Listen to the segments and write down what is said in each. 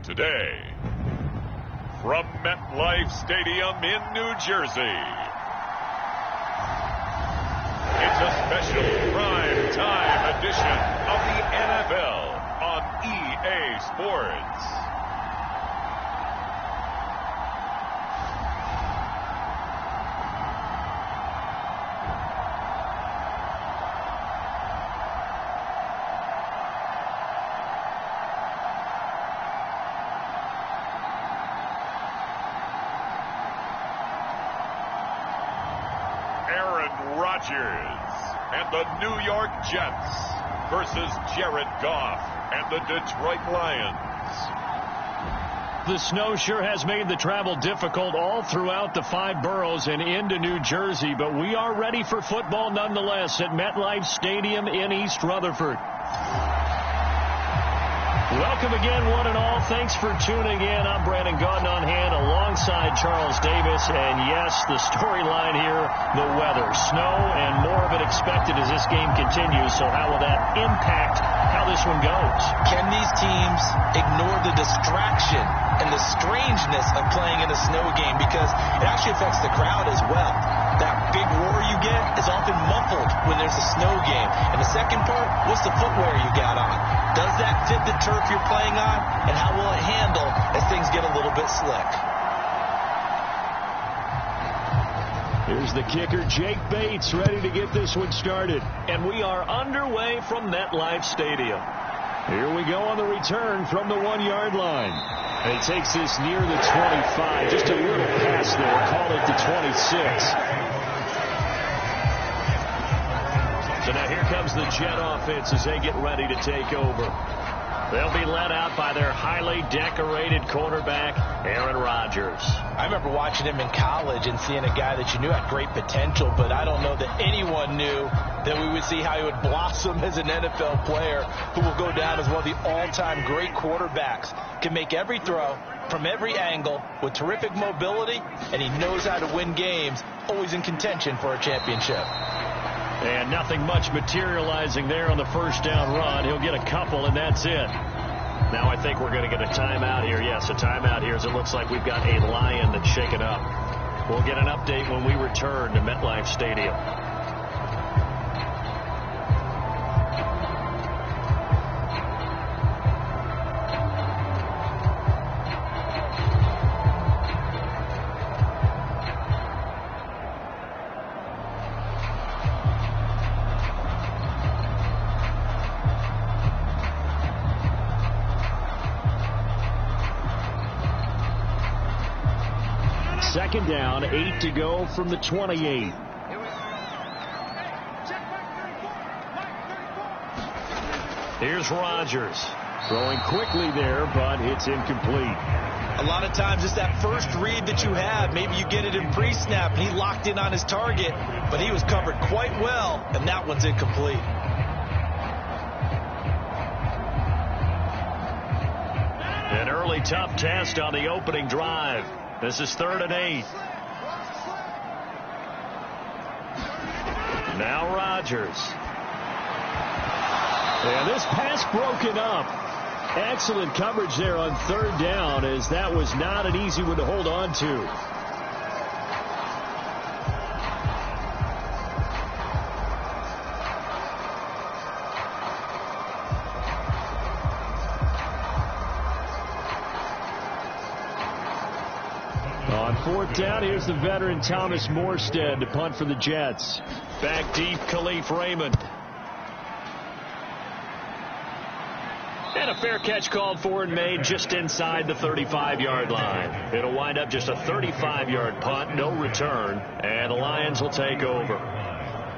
today, from MetLife Stadium in New Jersey, it's a special prime time edition of the NFL on EA Sports. And the New York Jets versus Jared Goff and the Detroit Lions. The snow sure has made the travel difficult all throughout the 5 boroughs and into New Jersey, but we are ready for football nonetheless at MetLife Stadium in East Rutherford. Welcome again, one and all. Thanks for tuning in. I'm Brandon Gaudin on hand alongside Charles Davis. And yes, the storyline here, the weather. Snow and more of it expected as this game continues. So how will that impact how this one goes? Can these teams ignore the distraction and the strangeness of playing in a snow game? Because it actually affects the crowd as well. That big roar you get is often muffled when there's a snow game. And the second part, what's the footwear you got on? Does that fit the turf you're playing on? And how will it handle as things get a little bit slick? Here's the kicker, Jake Bates, ready to get this one started. And we are underway from MetLife Stadium. Here we go on the return from the 1-yard line. And he takes this near the 25. Just a little pass there. Call it the 26. So now here comes the Jet offense as they get ready to take over. They'll be led out by their highly decorated quarterback, Aaron Rodgers. I remember watching him in college and seeing a guy that you knew had great potential, but I don't know that anyone knew that we would see how he would blossom as an NFL player who will go down as one of the all-time great quarterbacks. Can make every throw from every angle with terrific mobility, and he knows how to win games, always in contention for a championship. And nothing much materializing there on the first down run. He'll get a couple, and that's it. Now I think we're going to get a timeout here. Yes, a timeout here as it looks like we've got a Lion that's shaken up. We'll get an update when we return to MetLife Stadium. Second down, 8 to go from the 28. Here's Rodgers. Throwing quickly there, but it's incomplete. A lot of times it's that first read that you have. Maybe you get it in pre-snap, and he locked in on his target, but he was covered quite well, and that one's incomplete. An early tough test on the opening drive. This is 3rd and 8. Now Rodgers. And this pass broken up. Excellent coverage there on 3rd down, as that was not an easy one to hold on to. On 4th down, here's the veteran Thomas Morstead to punt for the Jets. Back deep, Khalif Raymond. And a fair catch called for and made just inside the 35-yard line. It'll wind up just a 35-yard punt, no return, and the Lions will take over.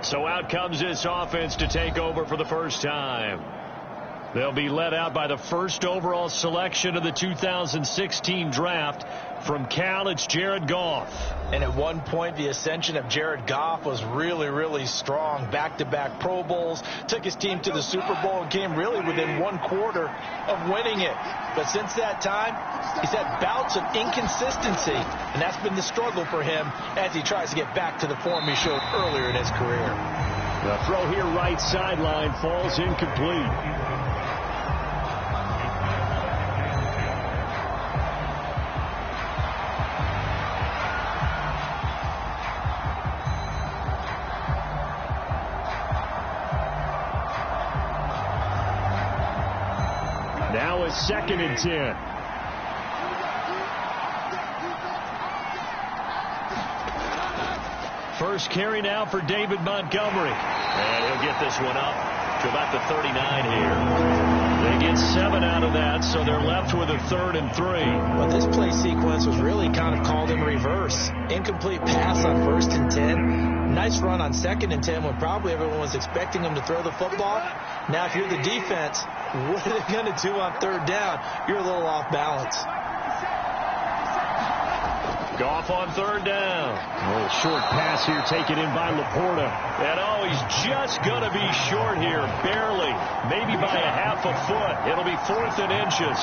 So out comes this offense to take over for the first time. They'll be led out by the first overall selection of the 2016 draft. From Cal, it's Jared Goff. And at one point, the ascension of Jared Goff was really, really strong. Back-to-back Pro Bowls, took his team to the Super Bowl and came really within 1 quarter of winning it. But since that time, he's had bouts of inconsistency, and that's been the struggle for him as he tries to get back to the form he showed earlier in his career. The throw here right sideline falls incomplete. a 2nd and 10. First carry now for David Montgomery. And he'll get this one up to about the 39 here. They get 7 out of that, so they're left with a 3rd and 3. But this play sequence was really kind of called in reverse. Incomplete pass on 1st and 10. Nice run on 2nd and 10 when probably everyone was expecting him to throw the football. Now, if you're the defense, what are they going to do on 3rd down? You're a little off balance. Goff on 3rd down. A little short pass here taken in by Laporta. And oh, he's just going to be short here, barely. Maybe by a half a foot. It'll be 4th and inches.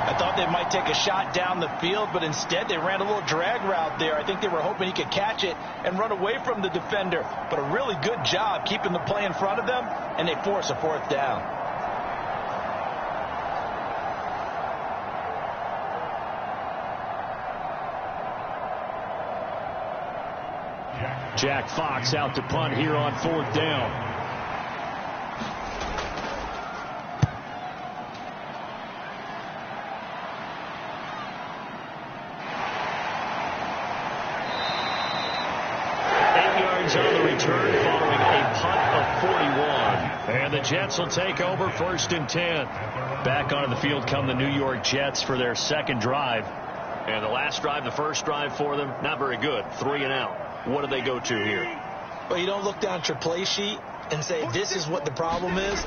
I thought they might take a shot down the field, but instead they ran a little drag route there. I think they were hoping he could catch it and run away from the defender. But a really good job keeping the play in front of them, and they force a 4th down. Jack Fox out to punt here on 4th down. On the return following a punt of 41. And the Jets will take over 1st and 10. Back onto the field come the New York Jets for their 2nd drive. And the last drive, the first drive for them, not very good. 3 and out. What do they go to here? Well, you don't look down at your play sheet and say, this is what the problem is.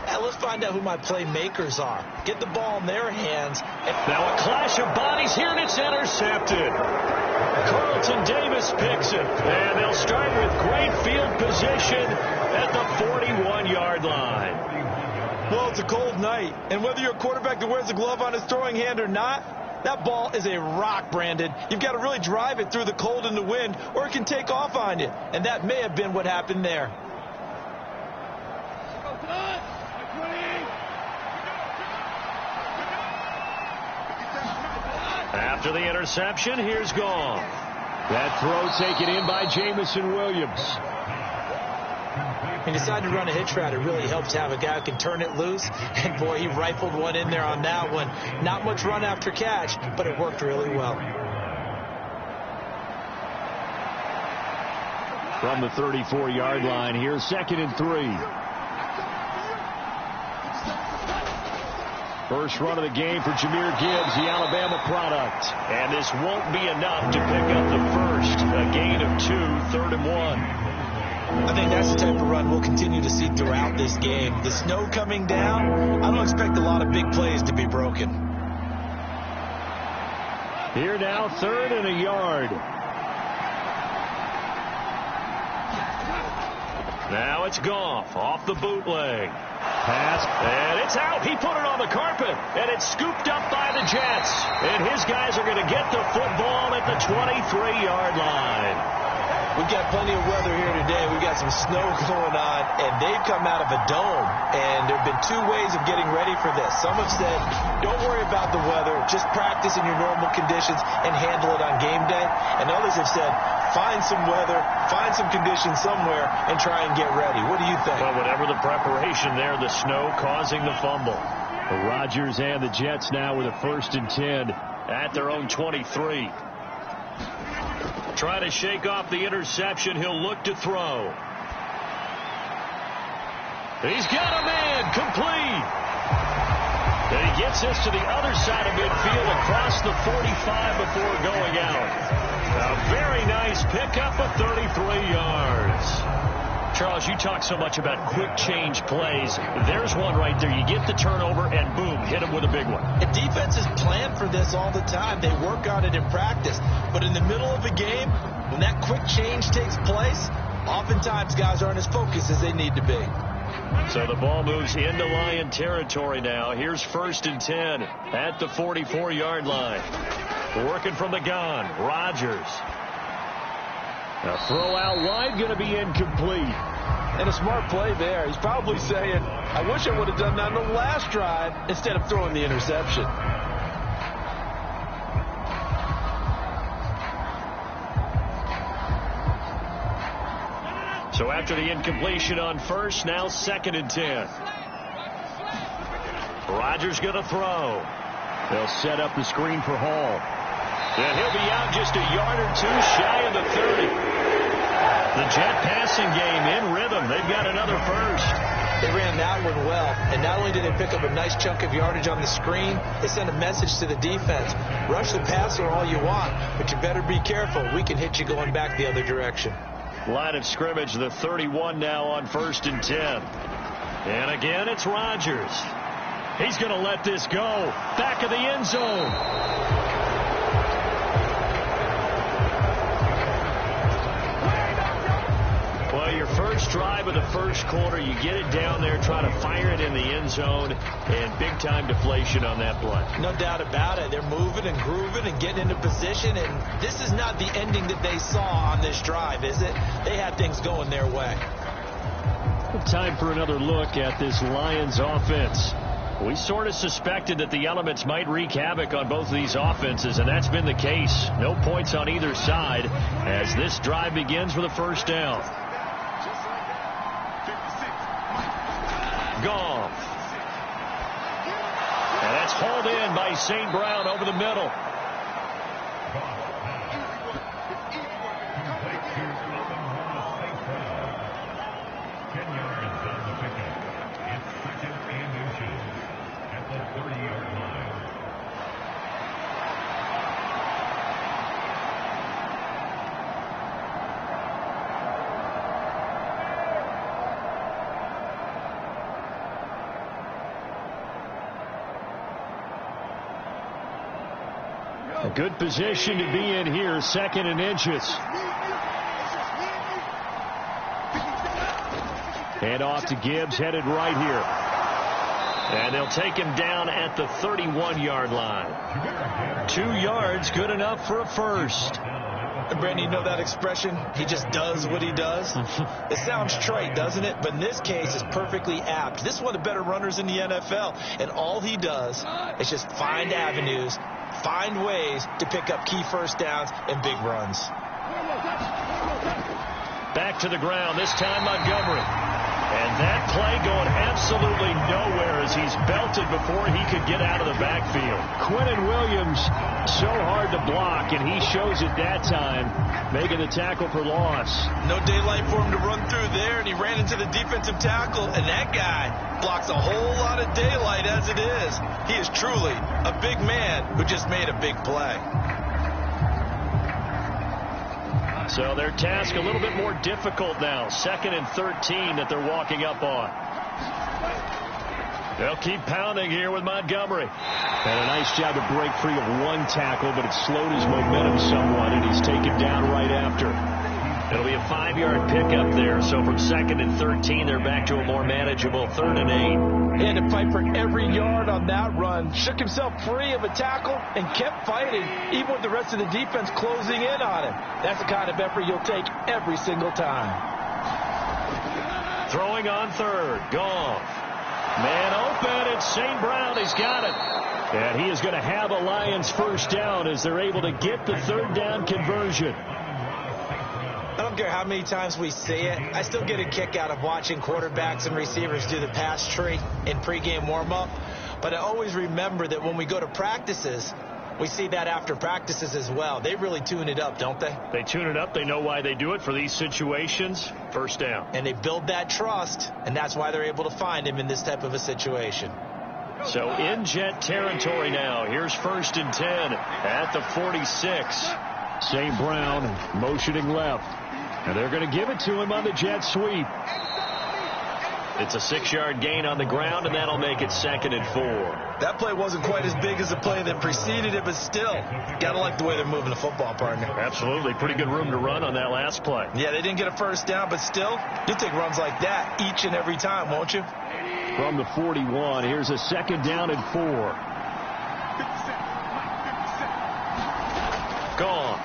Now, let's find out who my playmakers are. Get the ball in their hands. Now a clash of bodies here, and it's intercepted. Carlton Davis picks it. And they'll start with great field position at the 41-yard line. Well, it's a cold night. And whether you're a quarterback that wears a glove on his throwing hand or not, that ball is a rock, Brandon. You've got to really drive it through the cold and the wind, or it can take off on you. And that may have been what happened there. After the interception, here's Goff. That throw taken in by Jamison Williams. He decided to run a hitch route. It really helps to have a guy who can turn it loose. And, boy, he rifled one in there on that one. Not much run after catch, but it worked really well. From the 34-yard line here, 2nd and 3. First run of the game for Jahmyr Gibbs, the Alabama product. And this won't be enough to pick up the first. A gain of 2, 3rd and 1. I think that's the type of run we'll continue to see throughout this game. The snow coming down, I don't expect a lot of big plays to be broken. Here now, 3rd and a yard. Now it's Goff off the bootleg. Pass, and it's out. He put it on the carpet, and it's scooped up by the Jets. And his guys are going to get the football at the 23-yard line. We've got plenty of weather here today. We've got some snow going on, and they've come out of a dome. And there have been 2 ways of getting ready for this. Some have said, don't worry about the weather. Just practice in your normal conditions and handle it on game day. And others have said, find some weather, find some conditions somewhere, and try and get ready. What do you think? Well, whatever the preparation there, the snow causing the fumble. The Rodgers and the Jets now with a 1st and 10 at their own 23. Try to shake off the interception. He'll look to throw. He's got a man complete. And he gets this to the other side of midfield across the 45 before going out. A very nice pickup of 33 yards. Charles, you talk so much about quick change plays. There's one right there. You get the turnover, and boom, hit him with a big one. And defenses plan for this all the time. They work on it in practice. But in the middle of a game, when that quick change takes place, oftentimes guys aren't as focused as they need to be. So the ball moves into Lion territory now. Here's 1st and 10 at the 44-yard line. Working from the gun, Rodgers. A throw out wide, going to be incomplete. And a smart play there. He's probably saying, I wish I would have done that on the last drive instead of throwing the interception. So after the incompletion on first, now 2nd and 10. Rodgers going to throw. They'll set up the screen for Hall. And he'll be out just a yard or two shy of the 30. The Jet passing game in rhythm. They've got another first. They ran that one well, and not only did they pick up a nice chunk of yardage on the screen, they sent a message to the defense. Rush the passer all you want, but you better be careful. We can hit you going back the other direction. Line of scrimmage, the 31 now on 1st and 10. And again, it's Rodgers. He's going to let this go. Back of the end zone. Well, your first drive of the first quarter, you get it down there, try to fire it in the end zone, and big-time deflation on that play. No doubt about it. They're moving and grooving and getting into position, and this is not the ending that they saw on this drive, is it? They had things going their way. Time for another look at this Lions offense. We sort of suspected that the elements might wreak havoc on both of these offenses, and that's been the case. No points on either side as this drive begins with a first down. Goff. And that's hauled in by St. Brown over the middle. A good position to be in here, 2nd and inches. Hand off to Gibbs, headed right here. And they'll take him down at the 31-yard line. 2 yards, good enough for a first. Brandon, you know that expression? He just does what he does. It sounds trite, doesn't it? But in this case, it's perfectly apt. This is one of the better runners in the NFL, and all he does is just find avenues, find ways to pick up key first downs and big runs. Back to the ground, this time Montgomery. And that play going absolutely nowhere as he's belted before he could get out of the backfield. Quinnen Williams, so hard to block, and he shows it that time, making the tackle for loss. No daylight for him to run through there, and he ran into the defensive tackle, and that guy blocks a whole lot of daylight as it is. He is truly a big man who just made a big play. So their task a little bit more difficult now. 2nd and 13 that they're walking up on. They'll keep pounding here with Montgomery. And a nice job to break free of one tackle, but it slowed his momentum somewhat, and he's taken down right after. It'll be a 5-yard pickup there. So from 2nd and 13, they're back to a more manageable 3rd and 8. He had to fight for every yard on that run. Shook himself free of a tackle and kept fighting, even with the rest of the defense closing in on him. That's the kind of effort you'll take every single time. Throwing on 3rd. Goff. Man open. It's St. Brown. He's got it. And he is going to have a Lions first down as they're able to get the 3rd down conversion. I don't care how many times we see it. I still get a kick out of watching quarterbacks and receivers do the pass tree in pregame warm-up. But I always remember that when we go to practices, we see that after practices as well. They really tune it up, don't they? They tune it up. They know why they do it for these situations. First down. And they build that trust, and that's why they're able to find him in this type of a situation. So in Jet territory now. Here's 1st and 10 at the 46. St. Brown motioning left. And they're going to give it to him on the jet sweep. It's a 6-yard gain on the ground, and that'll make it 2nd and 4. That play wasn't quite as big as the play that preceded it, but still, got to like the way they're moving the football, partner. Absolutely. Pretty good room to run on that last play. Yeah, they didn't get a first down, but still, you'll take runs like that each and every time, won't you? From the 41, here's a 2nd down and 4. Gone.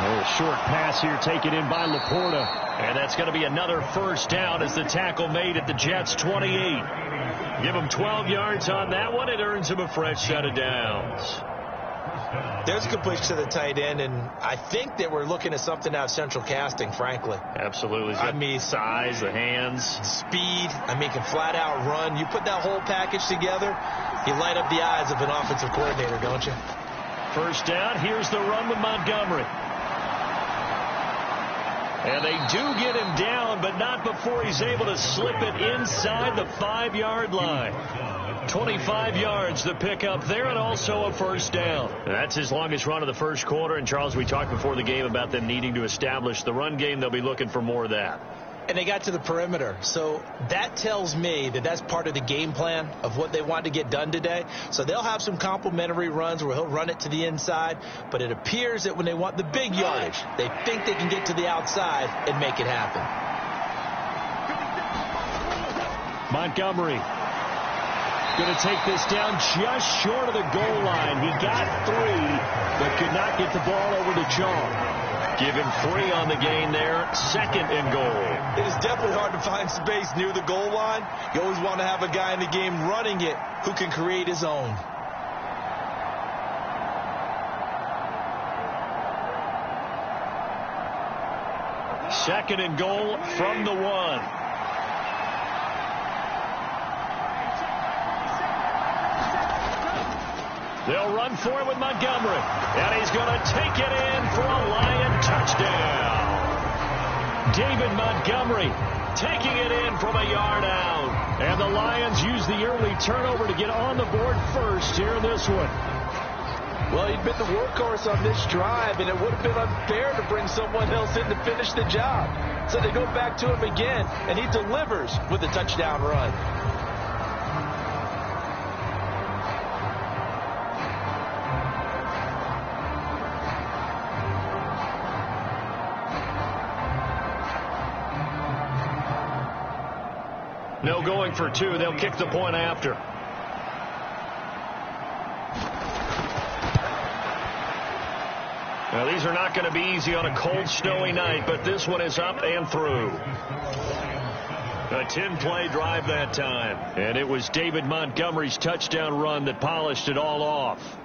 A short pass here taken in by Laporta. And that's going to be another first down as the tackle made at the Jets' 28. Give him 12 yards on that one. It earns him a fresh set of downs. There's a completion to the tight end, and I think that we're looking at something out of central casting, frankly. Absolutely. I mean, size, the hands. Speed. I mean, can flat out run. You put that whole package together, you light up the eyes of an offensive coordinator, don't you? First down. Here's the run with Montgomery. And they do get him down, but not before he's able to slip it inside the 5-yard line. 25 yards the pickup there, and also a first down. That's his longest run of the first quarter. And, Charles, we talked before the game about them needing to establish the run game. They'll be looking for more of that. And they got to the perimeter. So that tells me that that's part of the game plan of what they want to get done today. So they'll have some complementary runs where he'll run it to the inside. But it appears that when they want the big yardage, they think they can get to the outside and make it happen. Montgomery going to take this down just short of the goal line. He got 3, but could not get the ball over to Chalk. Give him 3 on the gain there. 2nd and goal. It is definitely hard to find space near the goal line. You always want to have a guy in the game running it who can create his own. Second and goal from the 1. They'll run for it with Montgomery. And he's going to take it in for a Lion touchdown. David Montgomery taking it in from a yard out. And the Lions use the early turnover to get on the board first here in this one. Well, he'd been the workhorse on this drive, and it would have been unfair to bring someone else in to finish the job. So they go back to him again, and he delivers with a touchdown run. No going for 2. They'll kick the point after. Now, these are not going to be easy on a cold, snowy night, but this one is up and through. A 10-play drive that time. And it was David Montgomery's touchdown run that polished it all off.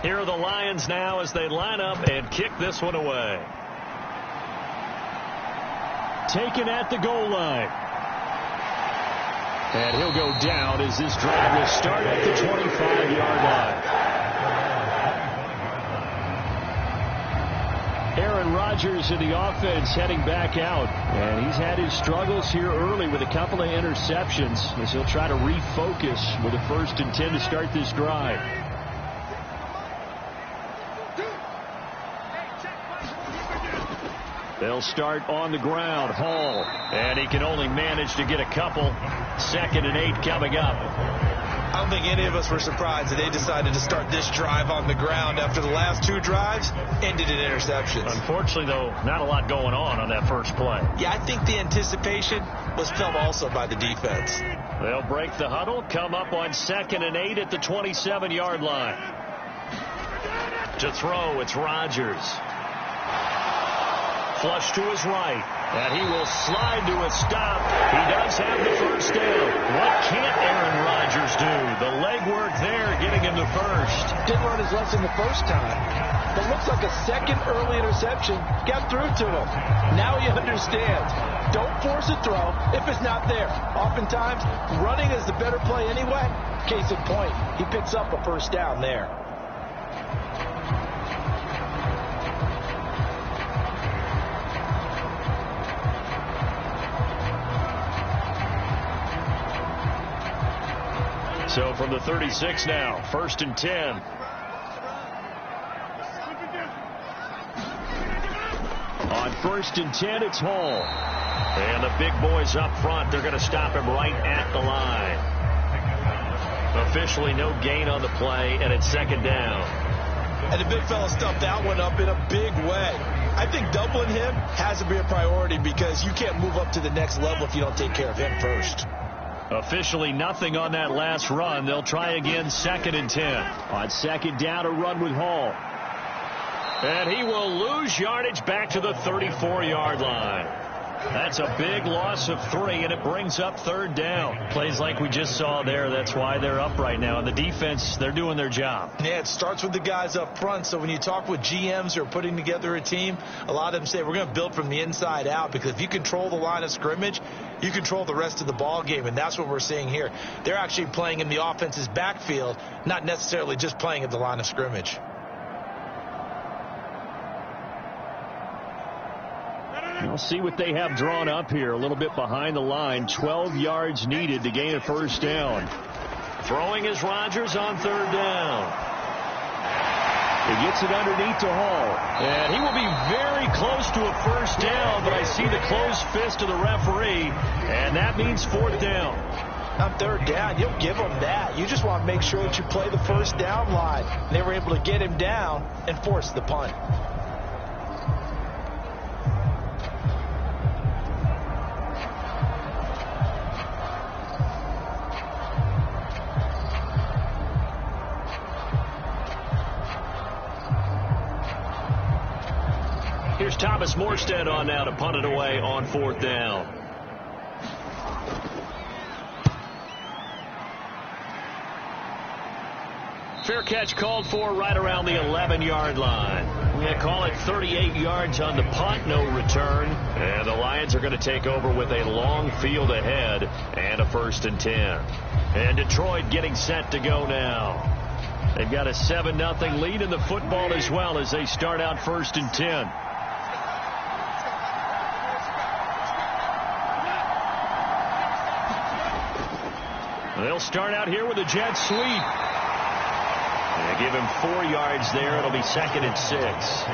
Here are the Lions now as they line up and kick this one away. Taken at the goal line. And he'll go down as this drive will start at the 25-yard line. Aaron Rodgers in the offense heading back out. And he's had his struggles here early with a couple of interceptions as he'll try to refocus with a 1st and 10 to start this drive. They'll start on the ground. Hall. And he can only manage to get a couple. 2nd and 8 coming up. I don't think any of us were surprised that they decided to start this drive on the ground after the last 2 drives ended in interceptions. Unfortunately, though, not a lot going on that first play. Yeah, I think the anticipation was felt also by the defense. They'll break the huddle, come up on 2nd and 8 at the 27-yard line. To throw, it's Rodgers. Flush to his right, and he will slide to a stop. He does have the first down. What can't Aaron Rodgers do? The legwork there getting him the first. Didn't learn his lesson the first time, but looks like a 2nd early interception got through to him. Now he understands. Don't force a throw if it's not there. Oftentimes, running is the better play anyway. Case in point, he picks up a first down there. So from the 36 now, 1st and 10. On 1st and 10, it's Hall. And the big boys up front, they're going to stop him right at the line. Officially no gain on the play, and it's 2nd down. And the big fella stuffed that one up in a big way. I think doubling him has to be a priority because you can't move up to the next level if you don't take care of him first. Officially nothing on that last run. They'll try again, 2nd and 10. On 2nd down, a run with Hall. And he will lose yardage back to the 34-yard line. That's a big loss of 3, and it brings up 3rd down. Plays like we just saw there. That's why they're up right now. And the defense, they're doing their job. Yeah, it starts with the guys up front. So when you talk with GMs who are putting together a team, a lot of them say we're going to build from the inside out, because if you control the line of scrimmage, you control the rest of the ball game, and that's what we're seeing here. They're actually playing in the offense's backfield, not necessarily just playing at the line of scrimmage. We'll see what they have drawn up here. A little bit behind the line. 12 yards needed to gain a 1st down. Throwing is Rodgers on 3rd down. He gets it underneath to Hall. And he will be very close to a 1st down, but I see the closed fist of the referee, and that means 4th down. On 3rd down, you'll give them that. You just want to make sure that you play the 1st down line. They were able to get him down and force the punt. Here's Thomas Morstead on now to punt it away on 4th down. Fair catch called for right around the 11-yard line. We're going to call it 38 yards on the punt, no return. And the Lions are going to take over with a long field ahead and a 1st and 10. And Detroit getting set to go now. They've got a 7-0 lead in the football as well as they start out 1st and 10. They'll start out here with a jet sweep. They give him 4 yards there. It'll be 2nd and 6.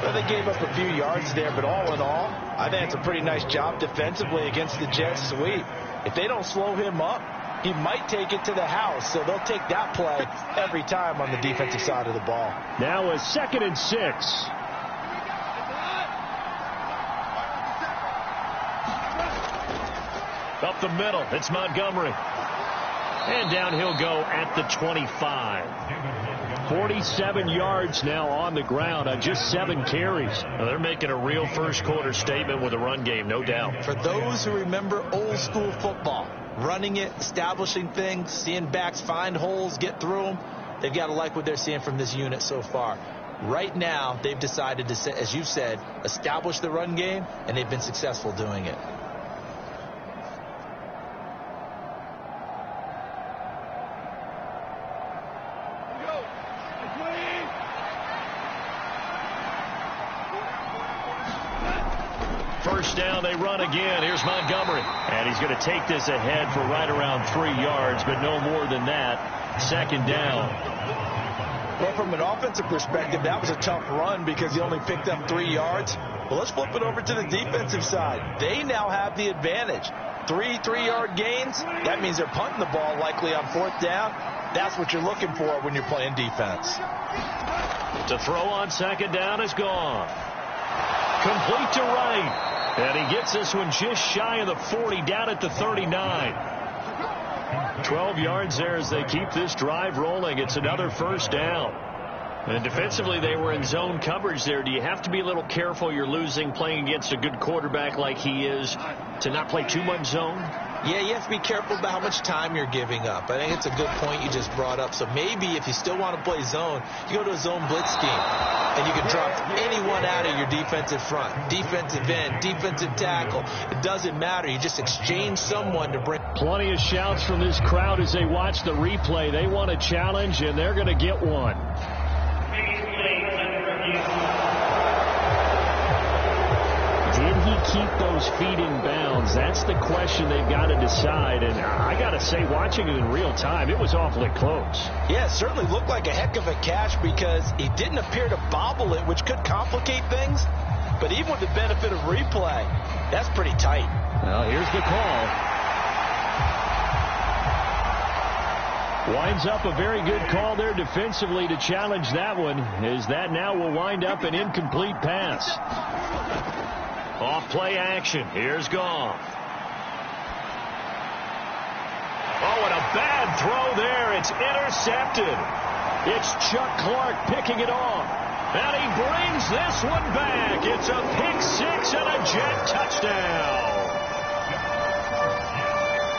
Well, they gave up a few yards there, but all in all, I think it's a pretty nice job defensively against the jet sweep. If they don't slow him up, he might take it to the house, so they'll take that play every time on the defensive side of the ball. Now a 2nd and 6. Up the middle, it's Montgomery. And down he'll go at the 25. 47 yards now on the ground on just 7 carries. Well, they're making a real first-quarter statement with a run game, no doubt. For those who remember old-school football, running it, establishing things, seeing backs find holes, get through them, they've got to like what they're seeing from this unit so far. Right now, they've decided to, as you said, establish the run game, and they've been successful doing it. First down, they run again. Here's Montgomery. And he's going to take this ahead for right around 3 yards, but no more than that. 2nd down. Well, from an offensive perspective, that was a tough run because he only picked up 3 yards. Well, let's flip it over to the defensive side. They now have the advantage. 3 3-yard gains. That means they're punting the ball likely on 4th down. That's what you're looking for when you're playing defense. To throw on 2nd down is gone. Complete to right. And he gets this one just shy of the 40, down at the 39. 12 yards there as they keep this drive rolling. It's another 1st down. And defensively, they were in zone coverage there. Do you have to be a little careful? You're losing playing against a good quarterback like he is to not play too much zone? Yeah, you have to be careful about how much time you're giving up. I think it's a good point you just brought up. So maybe if you still want to play zone, you go to a zone blitz scheme. And you can drop anyone out of your defensive front. Defensive end, defensive tackle. It doesn't matter. You just exchange someone to bring. Plenty of shouts from this crowd as they watch the replay. They want a challenge, and they're going to get one. Did he keep those feet in bounds? That's the question they've got to decide. And I got to say, watching it in real time, it was awfully close. Yeah, it certainly looked like a heck of a catch because he didn't appear to bobble it, which could complicate things. But even with the benefit of replay, that's pretty tight. Well, here's the call. Winds up a very good call there defensively to challenge that one, as that now will wind up an incomplete pass. Off play action. Here's Goff. Oh, and a bad throw there. It's intercepted. It's Chuck Clark picking it off. And he brings this one back. It's a pick-6 and a Jet touchdown.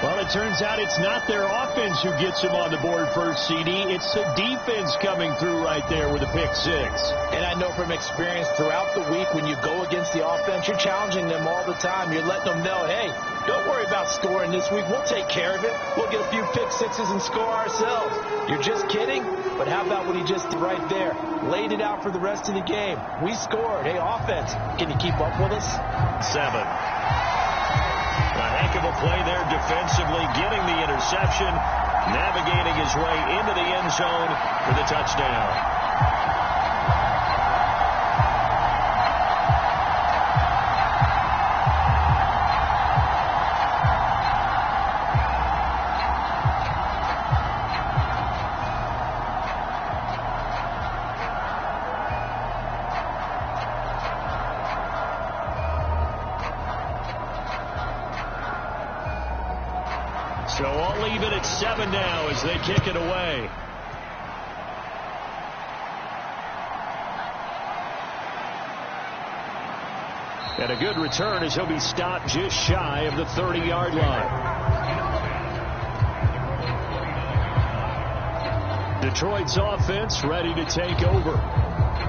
Well, it turns out it's not their offense who gets them on the board first, CD. It's the defense coming through right there with a pick-6. And I know from experience throughout the week when you go against the offense, you're challenging them all the time. You're letting them know, hey, don't worry about scoring this week. We'll take care of it. We'll get a few pick-6s and score ourselves. You're just kidding? But how about what he just did right there? Laid it out for the rest of the game. We scored. Hey, offense, can you keep up with us? 7. A heck of a play there defensively, getting the interception, navigating his way into the end zone for the touchdown. So I'll leave it at 7 now as they kick it away. And a good return as he'll be stopped just shy of the 30-yard line. Detroit's offense ready to take over.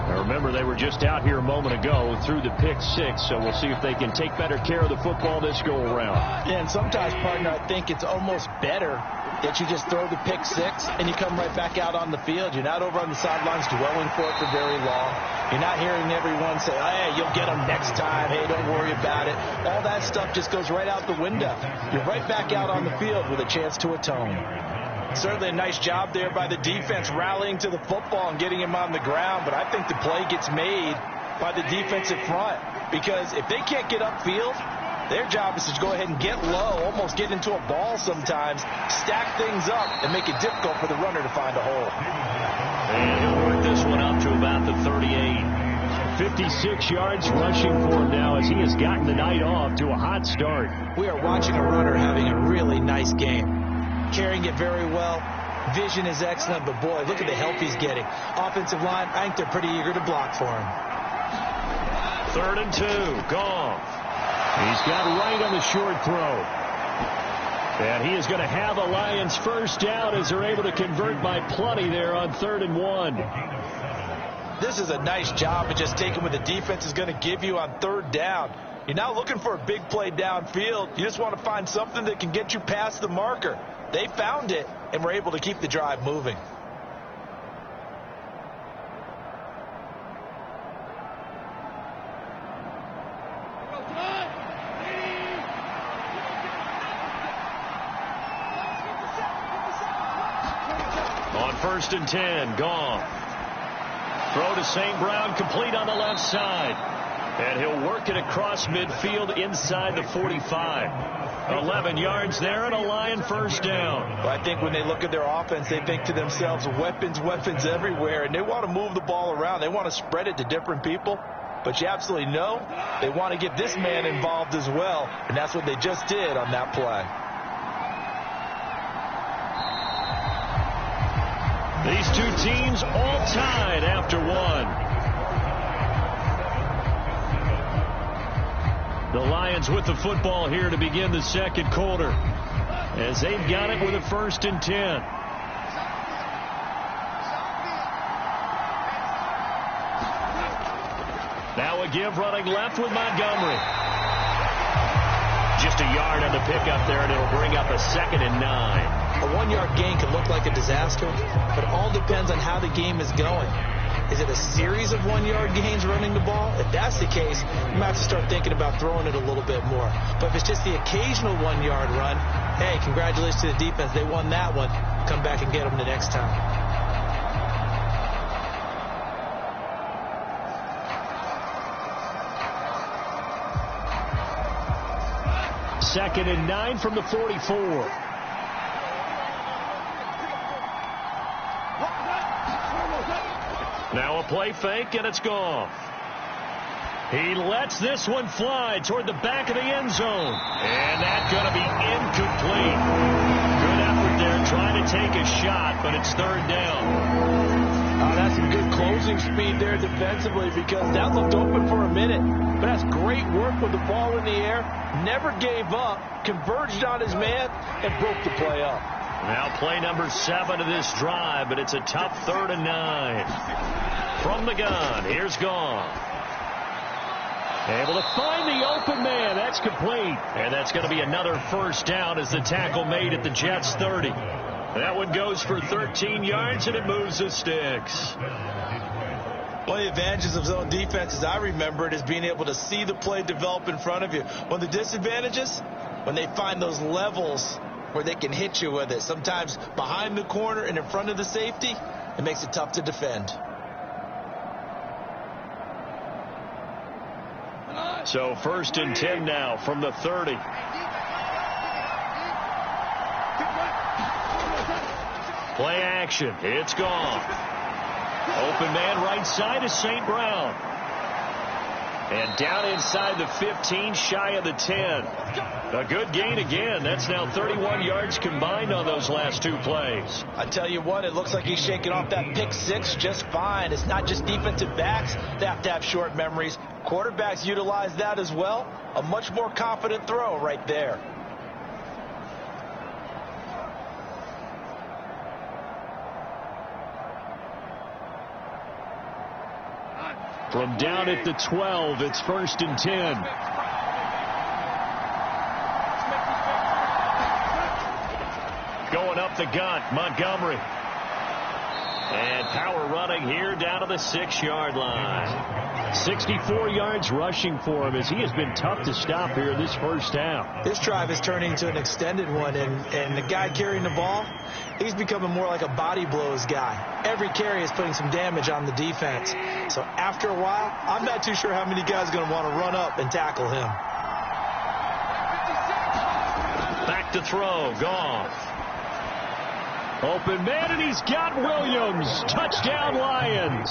Now remember, they were just out here a moment ago through the pick-6, so we'll see if they can take better care of the football this go-around. Yeah, and sometimes, partner, I think it's almost better that you just throw the pick-6 and you come right back out on the field. You're not over on the sidelines dwelling for it for very long. You're not hearing everyone say, oh, hey, you'll get them next time. Hey, don't worry about it. All that stuff just goes right out the window. You're right back out on the field with a chance to atone. Certainly a nice job there by the defense rallying to the football and getting him on the ground, but I think the play gets made by the defensive front, because if they can't get upfield, their job is to go ahead and get low, almost get into a ball sometimes, stack things up, and make it difficult for the runner to find a hole. And he'll work this one up to about the 38. 56 yards rushing for him now as he has gotten the night off to a hot start. We are watching a runner having a really nice game. Carrying it very well. Vision is excellent, but boy, look at the help he's getting. Offensive line, I think they're pretty eager to block for him. 3rd and 2. Goff. He's got right on the short throw. And he is going to have a Lions first down as they're able to convert by plenty there on 3rd and 1. This is a nice job of just taking what the defense is going to give you on 3rd down. You're not looking for a big play downfield. You just want to find something that can get you past the marker. They found it and were able to keep the drive moving. On 1st and 10, Goff. Throw to St. Brown, complete on the left side. And he'll work it across midfield inside the 45. 11 yards there and a Lion first down. Well, I think when they look at their offense, they think to themselves, weapons, weapons everywhere. And they want to move the ball around. They want to spread it to different people. But you absolutely know they want to get this man involved as well. And that's what they just did on that play. These two teams all tied after one. The Lions with the football here to begin the second quarter, as they've got it with a 1st and 10. Now a give running left with Montgomery. Just a yard on the pickup there, and it'll bring up a 2nd and 9. A 1-yard gain can look like a disaster, but it all depends on how the game is going. Is it a series of 1-yard gains running the ball? If that's the case, you might have to start thinking about throwing it a little bit more. But if it's just the occasional 1-yard run, hey, congratulations to the defense. They won that one. Come back and get them the next time. Second and 9 from the 44. Now a play fake, and it's gone. He lets this one fly toward the back of the end zone. And that's going to be incomplete. Good effort there trying to take a shot, but it's third down. That's some good closing speed there defensively, because that looked open for a minute. But that's great work with the ball in the air. Never gave up, converged on his man, and broke the play up. Now play number 7 of this drive, but it's a tough 3rd and 9. From the gun, here's Goff. Able to find the open man. That's complete. And that's going to be another first down as the tackle made at the Jets' 30. That one goes for 13 yards, and it moves the sticks. One of the advantages of zone defense, as I remember it, is being able to see the play develop in front of you. One of the disadvantages, when they find those levels where they can hit you with it, sometimes behind the corner and in front of the safety, it makes it tough to defend. So 1st and 10 now from the 30. Play action. It's gone. Open man right side is St. Brown. And down inside the 15, shy of the 10. A good gain again. That's now 31 yards combined on those last 2 plays. I tell you what, it looks like he's shaking off that pick 6 just fine. It's not just defensive backs that have to have short memories. Quarterbacks utilize that as well. A much more confident throw right there. From down at the 12, it's 1st and 10. Going up the gut, Montgomery. And power running here down to the 6-yard line. 64 yards rushing for him, as he has been tough to stop here in this first half. This drive is turning into an extended one, and the guy carrying the ball, he's becoming more like a body blows guy. Every carry is putting some damage on the defense. So after a while, I'm not too sure how many guys are going to want to run up and tackle him. Back to throw, Goff. Open man, and he's got Williams. Touchdown, Lions.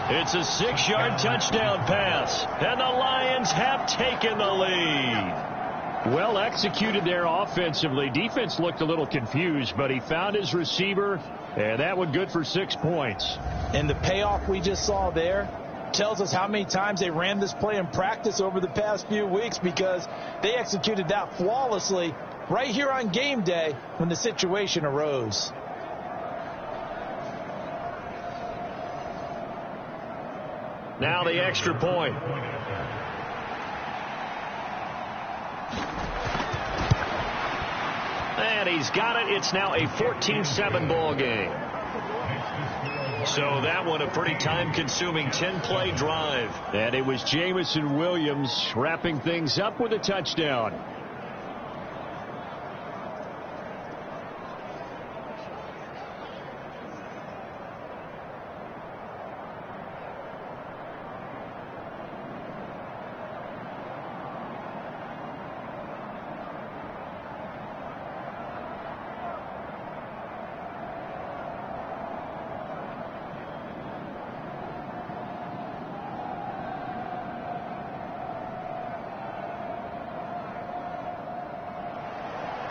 It's a 6-yard touchdown pass, and the Lions have taken the lead. Well executed there offensively. Defense looked a little confused, but he found his receiver, and that one good for 6 points. And the payoff we just saw there tells us how many times they ran this play in practice over the past few weeks, because they executed that flawlessly right here on game day when the situation arose. Now the extra point. And he's got it. It's now a 14-7 ball game. So that one a pretty time-consuming 10-play drive. And it was Jamison Williams wrapping things up with a touchdown.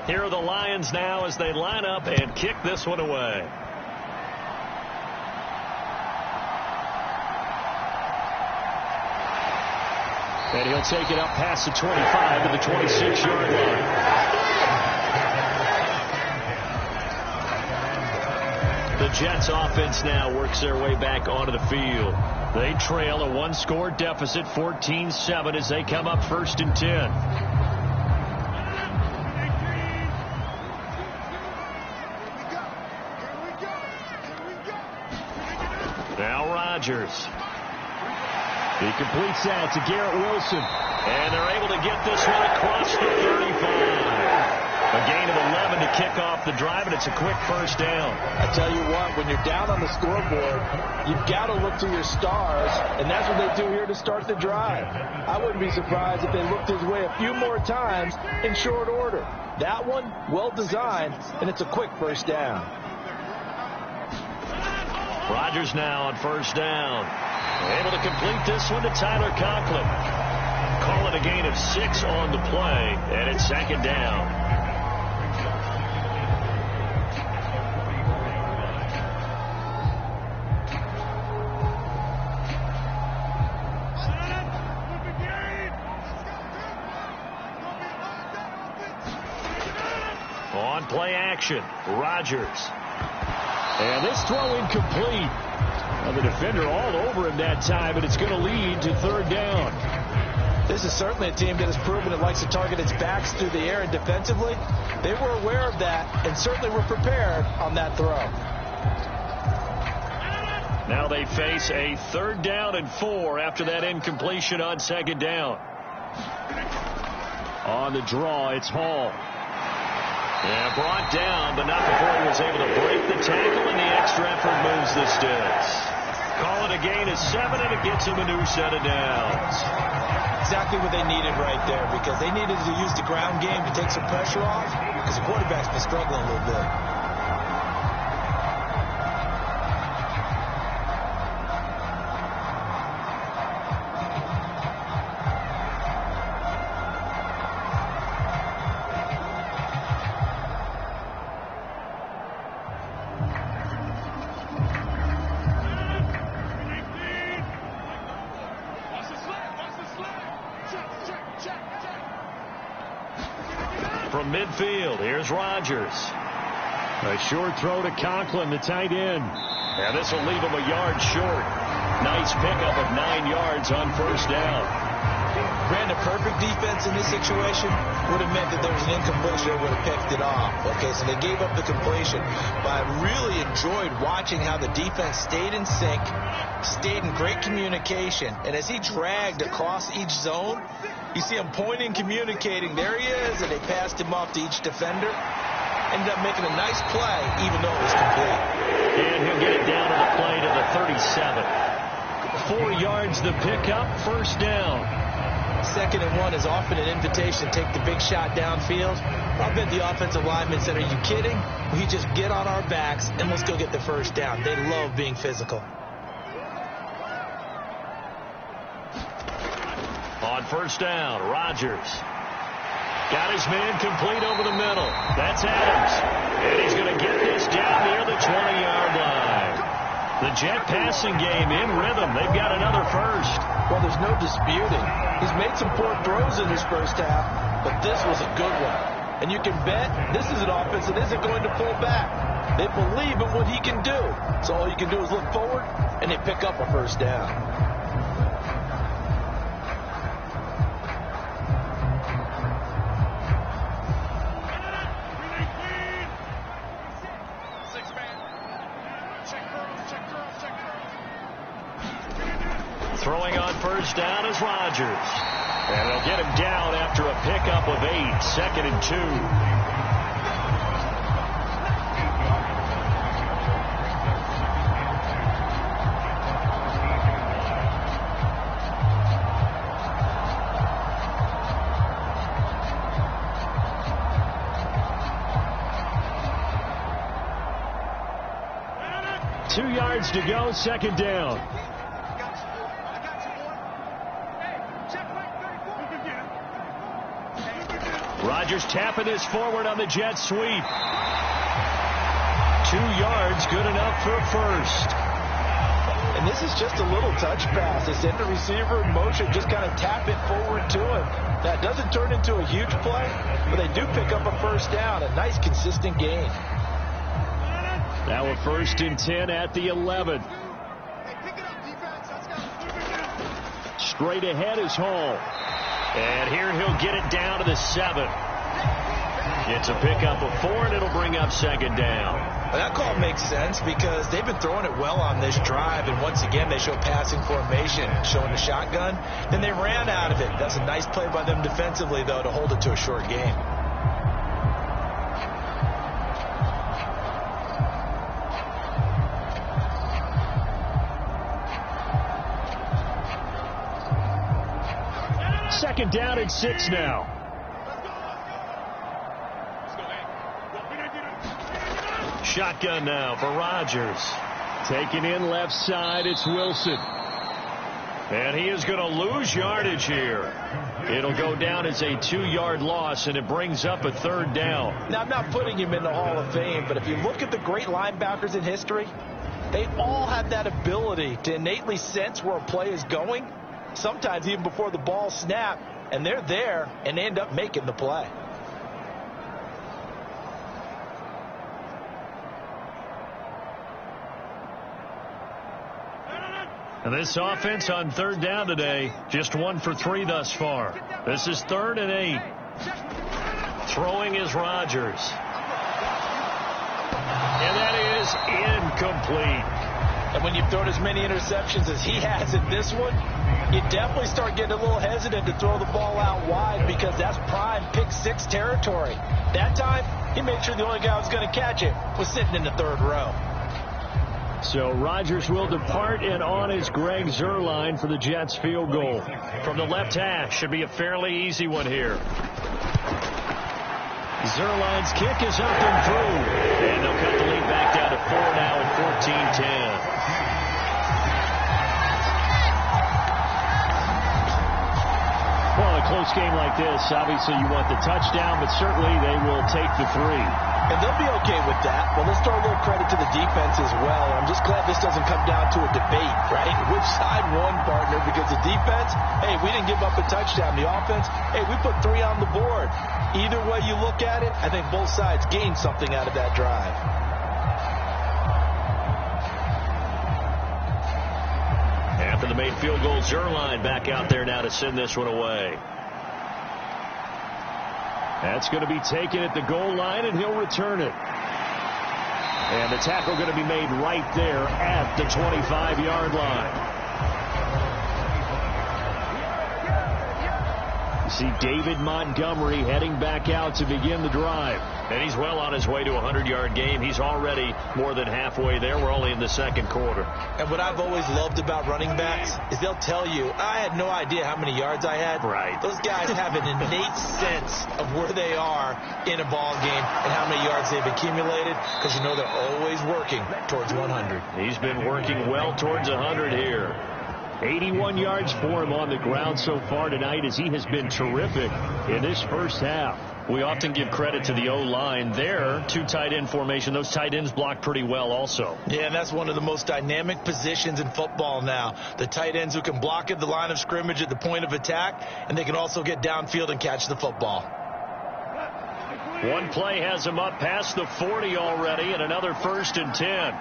Here are the Lions now as they line up and kick this one away. And he'll take it up past the 25 to the 26-yard line. The Jets offense now works their way back onto the field. They trail a 1-score deficit, 14-7, as they come up 1st and 10. Now Rodgers. He completes that to Garrett Wilson. And they're able to get this one across the 35. A gain of 11 to kick off the drive, and it's a quick first down. I tell you what, when you're down on the scoreboard, you've got to look to your stars, and that's what they do here to start the drive. I wouldn't be surprised if they looked his way a few more times in short order. That one, well designed, and it's a quick first down. Rodgers now on first down. Able to complete this one to Tyler Conklin. Call it a gain of 6 on the play, and it's second down. On play action, Rodgers. And this throw incomplete. Well, the defender all over him that time, and it's going to lead to third down. This is certainly a team that has proven it likes to target its backs through the air, and defensively, they were aware of that and certainly were prepared on that throw. Now they face a 3rd down and 4 after that incompletion on second down. On the draw, it's Hall. Yeah, brought down, but not before he was able to break the tackle, and the extra effort moves the sticks. Call it a gain of 7, and it gets him a new set of downs. Exactly what they needed right there, because they needed to use the ground game to take some pressure off, because the quarterback's been struggling a little bit. From midfield, here's Rodgers. A short throw to Conklin, the tight end. And this will leave him a yard short. Nice pickup of 9 yards on first down. Brandon, perfect defense in this situation would have meant that there was an incompletion that would have picked it off. Okay, so they gave up the completion. But I really enjoyed watching how the defense stayed in sync, stayed in great communication. And as he dragged across each zone, you see him pointing, communicating. There he is, and they passed him off to each defender. Ended up making a nice play, even though it was complete. And he'll get it down on the play to the 37. 4 yards the pickup, first down. 2nd and 1 is often an invitation to take the big shot downfield. I bet the offensive linemen said, are you kidding? We just get on our backs and let's go get the first down. They love being physical. On first down, Rodgers. Got his man complete over the middle. That's Adams. And he's going to get this down near the 20-yard line. The Jet passing game in rhythm. They've got another first. Well, there's no disputing. He's made some poor throws in his first half, but this was a good one. And you can bet this is an offense that isn't going to pull back. They believe in what he can do. So all you can do is look forward, and they pick up a first down. Throwing on first down is Rodgers. And they'll get him down after a pickup of 8, 2nd and 2. Two yards to go, second down. Rodgers tapping this forward on the jet sweep. 2 yards, good enough for a first. And this is just a little touch pass. They send the receiver in motion, just kind of tap it forward to him. That doesn't turn into a huge play, but they do pick up a first down. A nice, consistent gain. Now a 1st and 10 at the 11. Straight ahead is Hall. And here he'll get it down to the 7. It's a pickup of 4, and it'll bring up second down. Well, that call makes sense because they've been throwing it well on this drive, and once again they show passing formation, showing the shotgun. Then they ran out of it. That's a nice play by them defensively, though, to hold it to a short game. Second down and 6 now. Shotgun now for Rodgers. Taken in left side, it's Wilson. And he is going to lose yardage here. It'll go down as a 2-yard loss, and it brings up a 3rd down. Now, I'm not putting him in the Hall of Fame, but if you look at the great linebackers in history, they all have that ability to innately sense where a play is going, sometimes even before the ball snapped, and they're there, and they end up making the play. And this offense on 3rd down today, just 1 for 3 thus far. This is 3rd and 8. Throwing is Rodgers. And that is incomplete. And when you've thrown as many interceptions as he has in this one, you definitely start getting a little hesitant to throw the ball out wide because that's prime pick 6 territory. That time, he made sure the only guy who was going to catch it was sitting in the 3rd row. So Rodgers will depart, and on is Greg Zuerlein for the Jets field goal. From the left hash, should be a fairly easy one here. Zuerlein's kick is up and through. And they'll cut the lead back down to 4 now at 14-10. Well, in a close game like this, obviously you want the touchdown, but certainly they will take the 3. And they'll be okay with that. Well, let's throw a little credit to the defense as well. I'm just glad this doesn't come down to a debate, right? Which side won, partner? Because the defense, hey, we didn't give up a touchdown. The offense, hey, we put 3 on the board. Either way you look at it, I think both sides gained something out of that drive. After the made field goal, Zuerlein back out there now to send this one away. That's going to be taken at the goal line, and he'll return it. And the tackle going to be made right there at the 25-yard line. You see David Montgomery heading back out to begin the drive. And he's well on his way to a 100-yard game. He's already more than halfway there. We're only in the 2nd quarter. And what I've always loved about running backs is they'll tell you, I had no idea how many yards I had. Right. Those guys have an innate sense of where they are in a ball game and how many yards they've accumulated, because you know they're always working towards 100. He's been working well towards 100 here. 81 yards for him on the ground so far tonight, as he has been terrific in this first half. We often give credit to the O-line there. 2 tight end formation. Those tight ends block pretty well also. Yeah, and that's one of the most dynamic positions in football now. The tight ends who can block at the line of scrimmage at the point of attack, and they can also get downfield and catch the football. One play has him up past the 40 already, and another 1st and 10.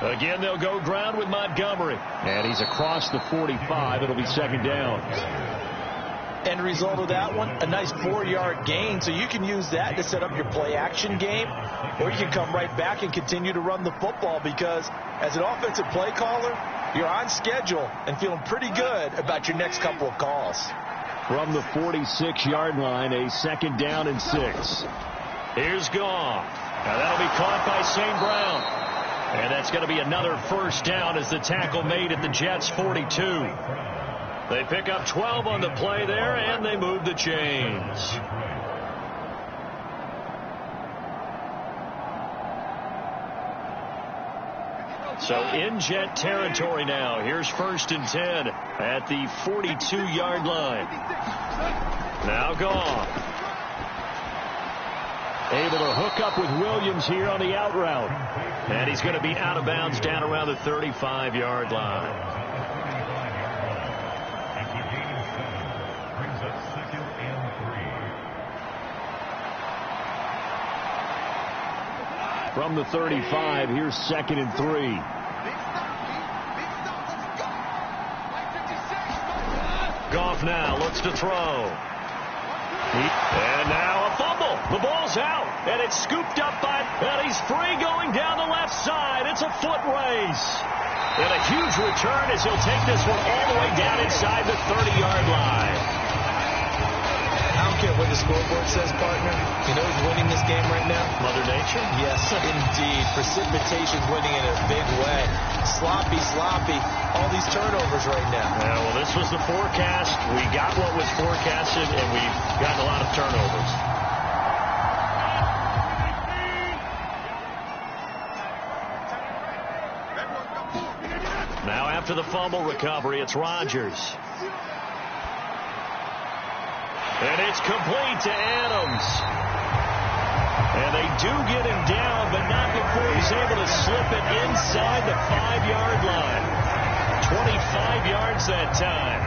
Again, they'll go ground with Montgomery. And he's across the 45. It'll be 2nd down. End result of that one, a nice 4-yard gain. So you can use that to set up your play-action game, or you can come right back and continue to run the football, because as an offensive play caller, you're on schedule and feeling pretty good about your next couple of calls. From the 46-yard line, a 2nd down and 6. Here's Goff. Now that'll be caught by St. Brown. And that's going to be another 1st down as the tackle made at the Jets' 42. They pick up 12 on the play there, and they move the chains. So in Jet territory now. Here's 1st and 10 at the 42-yard line. Now Goff. Able to hook up with Williams here on the out route. And he's going to be out of bounds down around the 35-yard line. From the 35, here's 2nd and 3. Goff now looks to throw. And now a fumble. The ball's out, and it's scooped up by, and he's free going down the left side. It's a foot race. And a huge return as he'll take this one all the way down inside the 30-yard line. I don't care what the scoreboard says, partner. You know who's winning this game right now? Mother Nature? Yes, indeed. Precipitation's winning in a big way. Sloppy. All these turnovers right now. Yeah, well, this was the forecast. We got what was forecasted, and we've gotten a lot of turnovers. after the fumble recovery. It's Rodgers. And it's complete to Adams. And they do get him down, but not before he's able to slip it inside the 5-yard line. 25 yards that time.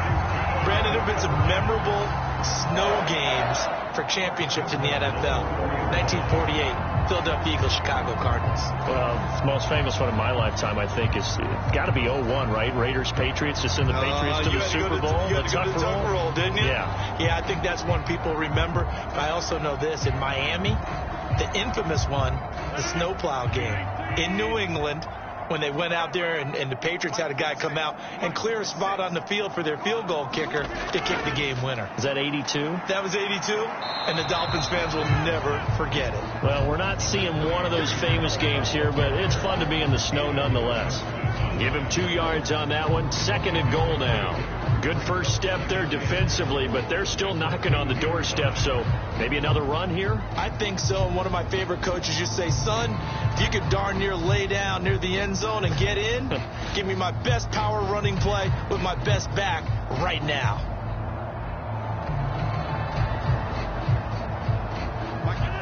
Brandon, there have been some memorable snow games for championships in the NFL. 1948, Philadelphia Eagles, Chicago Cardinals. Well, the most famous one in my lifetime, I think, is got to be 01, right? Raiders, Patriots, to send the Patriots to the Super Bowl. You had to go to the Tucker Roll, didn't you? Yeah, I think that's one people remember. I also know this. In Miami, the infamous one, the snowplow game in New England, when they went out there and the Patriots had a guy come out and clear a spot on the field for their field goal kicker to kick the game winner. Is that 82? That was 82, and the Dolphins fans will never forget it. Well, we're not seeing one of those famous games here, but it's fun to be in the snow nonetheless. Give him 2 yards on that one. 2nd and goal now. Good first step there defensively, but they're still knocking on the doorstep, so maybe another run here? I think so, and one of my favorite coaches used to say, son, if you could darn near lay down near the end zone and get in, give me my best power running play with my best back right now.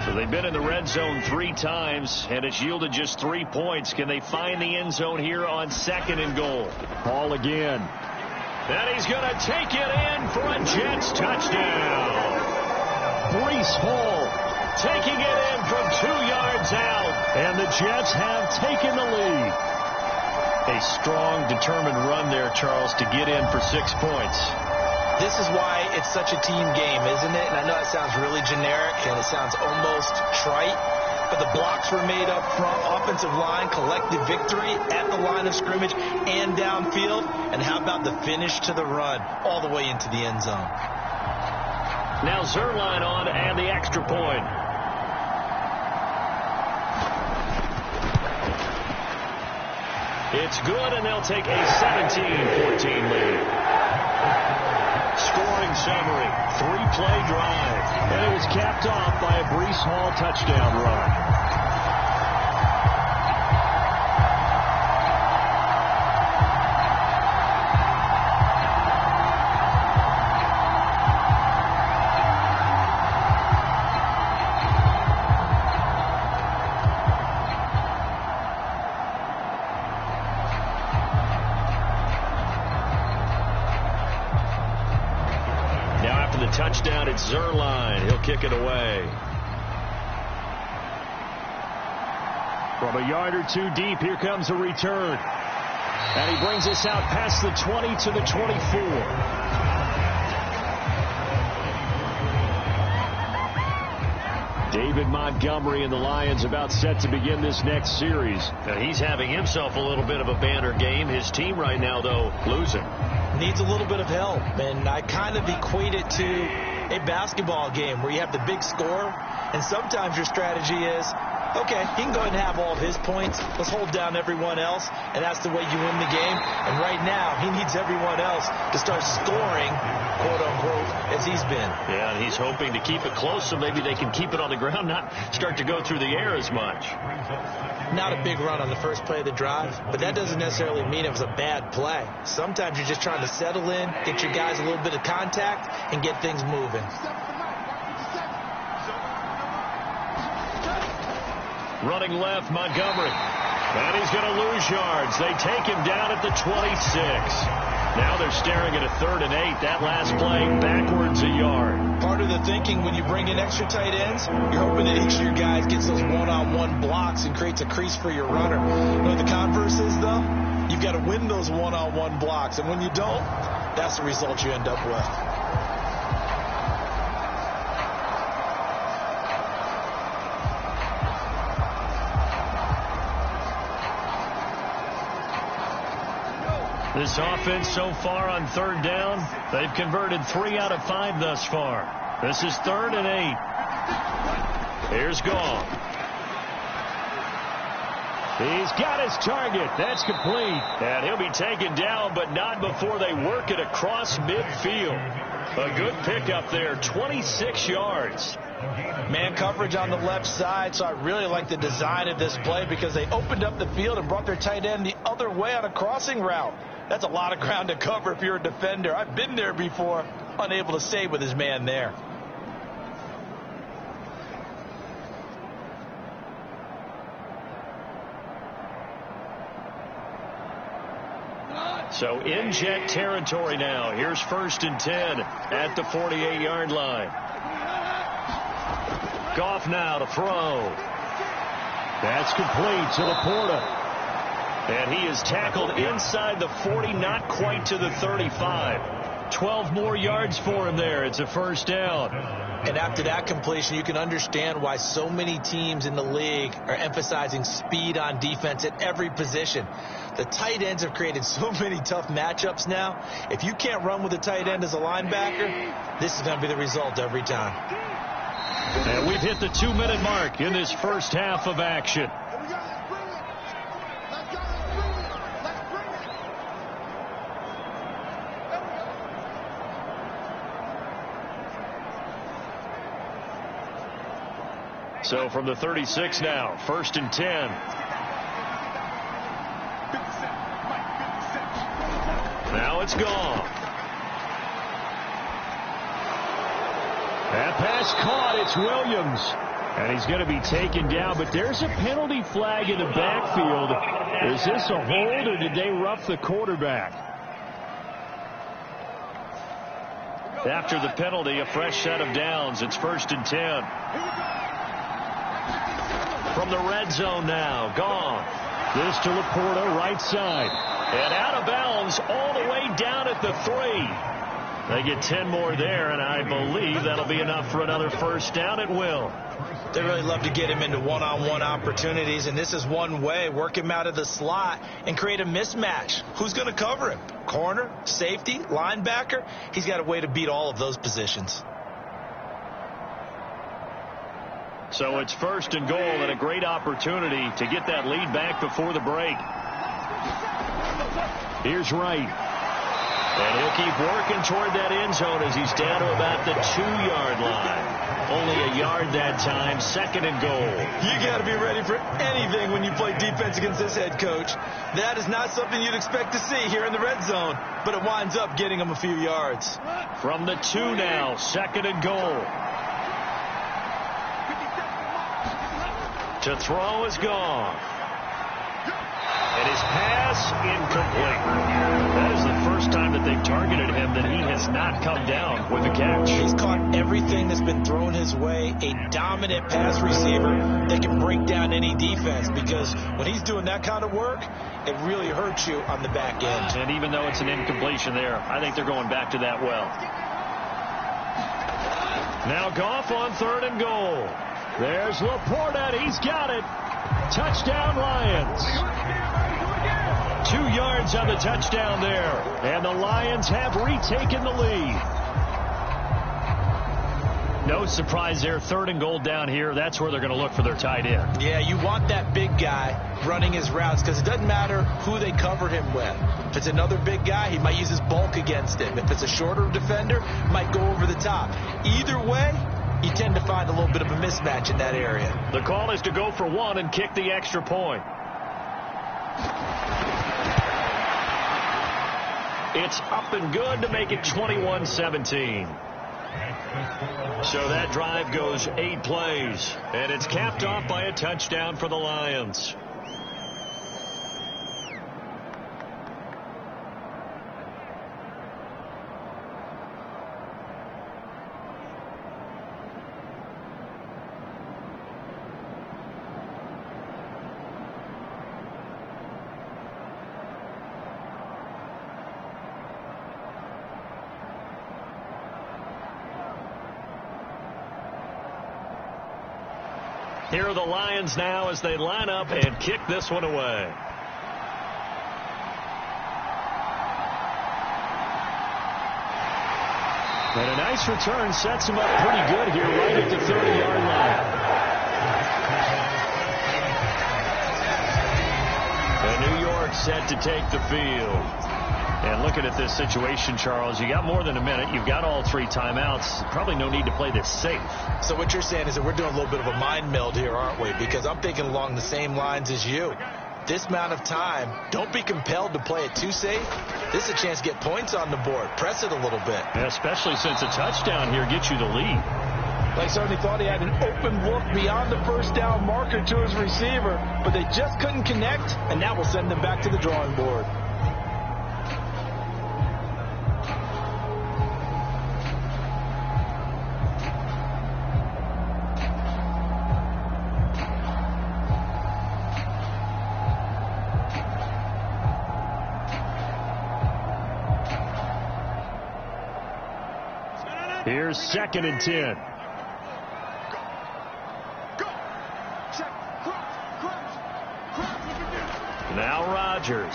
So they've been in the red zone 3 times, and it's yielded just 3 points. Can they find the end zone here on 2nd and goal? Ball again. And he's going to take it in for a Jets touchdown. Breece Hall taking it in from 2 yards out, and the Jets have taken the lead. A strong, determined run there, Charles, to get in for 6 points. This is why it's such a team game, isn't it? And I know that sounds really generic, and it sounds almost trite, but the blocks were made up front, offensive line, collective victory at the line of scrimmage and downfield. And how about the finish to the run all the way into the end zone? Now Zerline on and the extra point. It's good, and they'll take a 17-14 lead. Scoring summary, 3-play drive. And it was capped off by a Breece Hall touchdown run. Touchdown, it's Zerline. He'll kick it away. From a yard or 2 deep, here comes a return. And he brings us out past the 20 to the 24. David Montgomery and the Lions about set to begin this next series. Now he's having himself a little bit of a banner game. His team right now, though, losing. Needs a little bit of help, and I kind of equate it to a basketball game where you have the big score, and sometimes your strategy is, okay, he can go ahead and have all of his points. Let's hold down everyone else, and that's the way you win the game. And right now, he needs everyone else to start scoring, quote-unquote, as he's been. Yeah, and he's hoping to keep it close so maybe they can keep it on the ground, not start to go through the air as much. Not a big run on the first play of the drive, but that doesn't necessarily mean it was a bad play. Sometimes you're just trying to settle in, get your guys a little bit of contact, and get things moving. Running left, Montgomery. And he's going to lose yards. They take him down at the 26. Now they're staring at a 3rd and 8. That last play, backwards a yard. Part of the thinking when you bring in extra tight ends, you're hoping that each of your guys gets those one-on-one blocks and creates a crease for your runner. You know what the converse is, though? You've got to win those one-on-one blocks. And when you don't, that's the result you end up with. This offense so far on 3rd down, they've converted 3 out of 5 thus far. This is 3rd and 8. Here's Gall. He's got his target. That's complete. And he'll be taken down, but not before they work it across midfield. A good pickup there, 26 yards. Man coverage on the left side, so I really like the design of this play because they opened up the field and brought their tight end the other way on a crossing route. That's a lot of ground to cover if you're a defender. I've been there before, unable to save with his man there. So in jet territory now. Here's 1st and 10 at the 48-yard line. Goff now to throw. That's complete to Laporta. And he is tackled inside the 40, not quite to the 35. 12 more yards for him there. It's a 1st down. And after that completion, you can understand why so many teams in the league are emphasizing speed on defense at every position. The tight ends have created so many tough matchups now. If you can't run with a tight end as a linebacker, this is going to be the result every time. And we've hit the 2-minute mark in this first half of action. So from the 36 now, 1st and 10. Now it's gone. That pass caught. It's Williams. And he's going to be taken down, but there's a penalty flag in the backfield. Is this a hold, or did they rough the quarterback? After the penalty, a fresh set of downs. It's 1st and 10. From the red zone now, gone. This to Laporta, right side. And out of bounds all the way down at the 3. They get 10 more there, and I believe that'll be enough for another 1st down at will. They really love to get him into one-on-one opportunities, and this is one way. Work him out of the slot and create a mismatch. Who's going to cover him? Corner, safety, linebacker? He's got a way to beat all of those positions. So it's 1st and goal, and a great opportunity to get that lead back before the break. Here's Wright. And he'll keep working toward that end zone as he's down to about the 2-yard line. Only a yard that time, 2nd and goal. You got to be ready for anything when you play defense against this head coach. That is not something you'd expect to see here in the red zone, but it winds up getting him a few yards. From the 2 now, 2nd and goal. To throw is gone. And his pass incomplete. That is the first time that they've targeted him that he has not come down with a catch. He's caught everything that's been thrown his way. A dominant pass receiver that can break down any defense, because when he's doing that kind of work, it really hurts you on the back end. And even though it's an incompletion there, I think they're going back to that well. Now Goff on 3rd and goal. There's Laporta. He's got it. Touchdown, Lions. 2 yards on the touchdown there. And the Lions have retaken the lead. No surprise there. 3rd and goal down here. That's where they're going to look for their tight end. Yeah, you want that big guy running his routes, because it doesn't matter who they cover him with. If it's another big guy, he might use his bulk against him. If it's a shorter defender, might go over the top. Either way, you tend to find a little bit of a mismatch in that area. The call is to go for 1 and kick the extra point. It's up and good to make it 21-17. So that drive goes 8 plays, and it's capped off by a touchdown for the Lions. Here are the Lions now as they line up and kick this one away. And a nice return sets him up pretty good here right at the 30-yard line. And New York set to take the field. And looking at this situation, Charles, you got more than a minute. You've got all 3 timeouts. Probably no need to play this safe. So what you're saying is that we're doing a little bit of a mind meld here, aren't we? Because I'm thinking along the same lines as you. this amount of time, don't be compelled to play it too safe. This is a chance to get points on the board. Press it a little bit. Yeah, especially since a touchdown here gets you the lead. They certainly thought he had an open look beyond the first down marker to his receiver, but they just couldn't connect, and that will send them back to the drawing board. Here's 2nd and 10. Now Rodgers.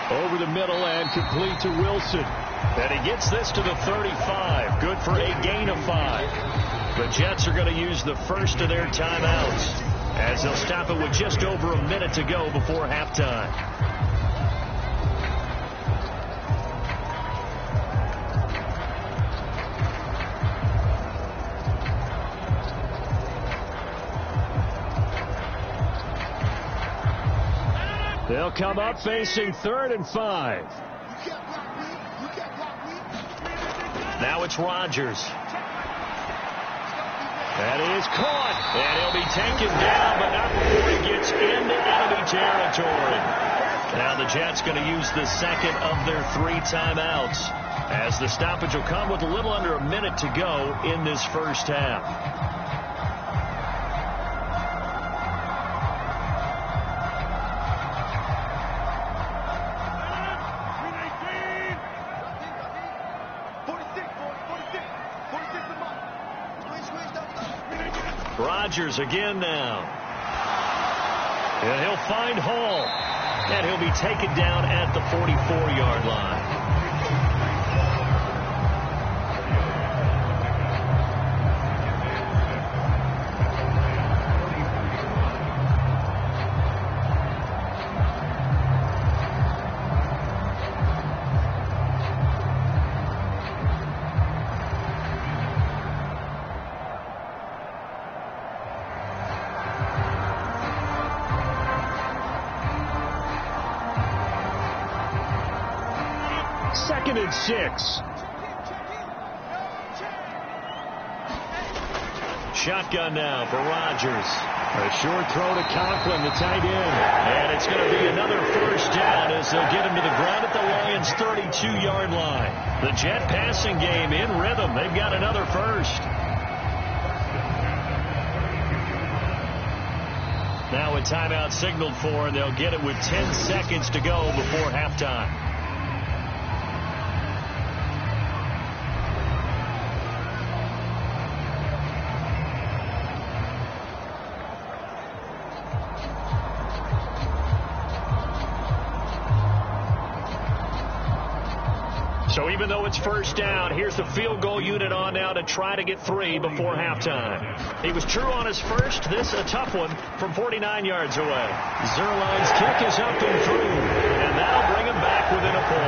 Over the middle and complete to Wilson. And he gets this to the 35. Good for a gain of 5. The Jets are going to use the first of their timeouts as they'll stop it with just over a minute to go before halftime. They'll come up facing 3rd and 5. Now it's Rodgers. That is caught. And he'll be taken down, but not before he gets into enemy territory. Now the Jets going to use the second of their 3 timeouts, as the stoppage will come with a little under a minute to go in this first half. Rodgers again now. And he'll find Hall. And he'll be taken down at the 44-yard line. Second and 6. Shotgun now for Rodgers. A short throw to Conklin, the tight end. And it's going to be another first down as they'll get him to the ground at the Lions' 32-yard line. The Jet passing game in rhythm. They've got another first. Now a timeout signaled for, and they'll get it with 10 seconds to go before halftime. So even though it's first down, here's the field goal unit on now to try to get 3 before halftime. He was true on his first. This a tough one from 49 yards away. Zerline's kick is up and through, and that'll bring him back within a point.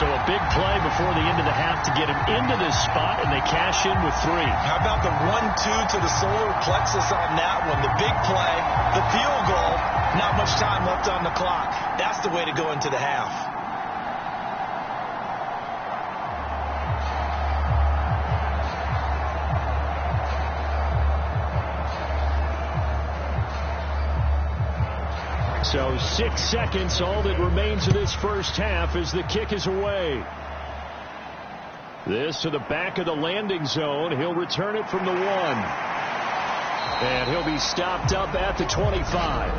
So a big play before the end of the half to get him into this spot, and they cash in with 3. How about the 1-2 to the solar plexus on that one? The big play, the field goal, not much time left on the clock. That's the way to go into the half. So 6 seconds, all that remains of this first half as the kick is away. This to the back of the landing zone. He'll return it from the 1. And he'll be stopped up at the 25.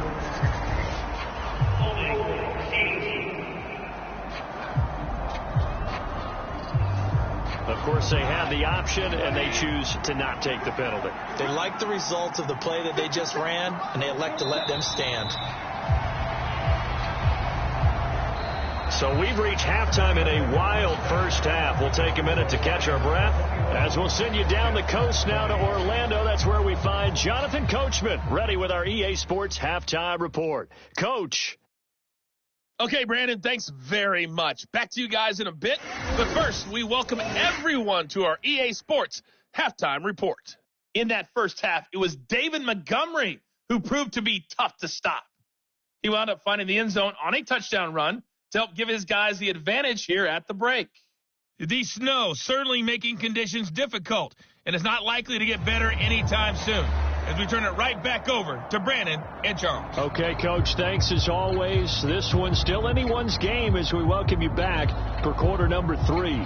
Of course, they have the option, and they choose to not take the penalty. They like the results of the play that they just ran, and they elect to let them stand. So we've reached halftime in a wild first half. We'll take a minute to catch our breath as we'll send you down the coast now to Orlando. That's where we find Jonathan Coachman ready with our EA Sports Halftime Report. Coach. Okay, Brandon, thanks very much. Back to you guys in a bit. But first, we welcome everyone to our EA Sports halftime report. In that first half, it was David Montgomery who proved to be tough to stop. He wound up finding the end zone on a touchdown run to help give his guys the advantage here at the break. The snow certainly making conditions difficult, and it's not likely to get better anytime soon. As we turn it right back over to Brandon and Charles. Okay, Coach, thanks as always. This one's still anyone's game as we welcome you back for quarter number 3.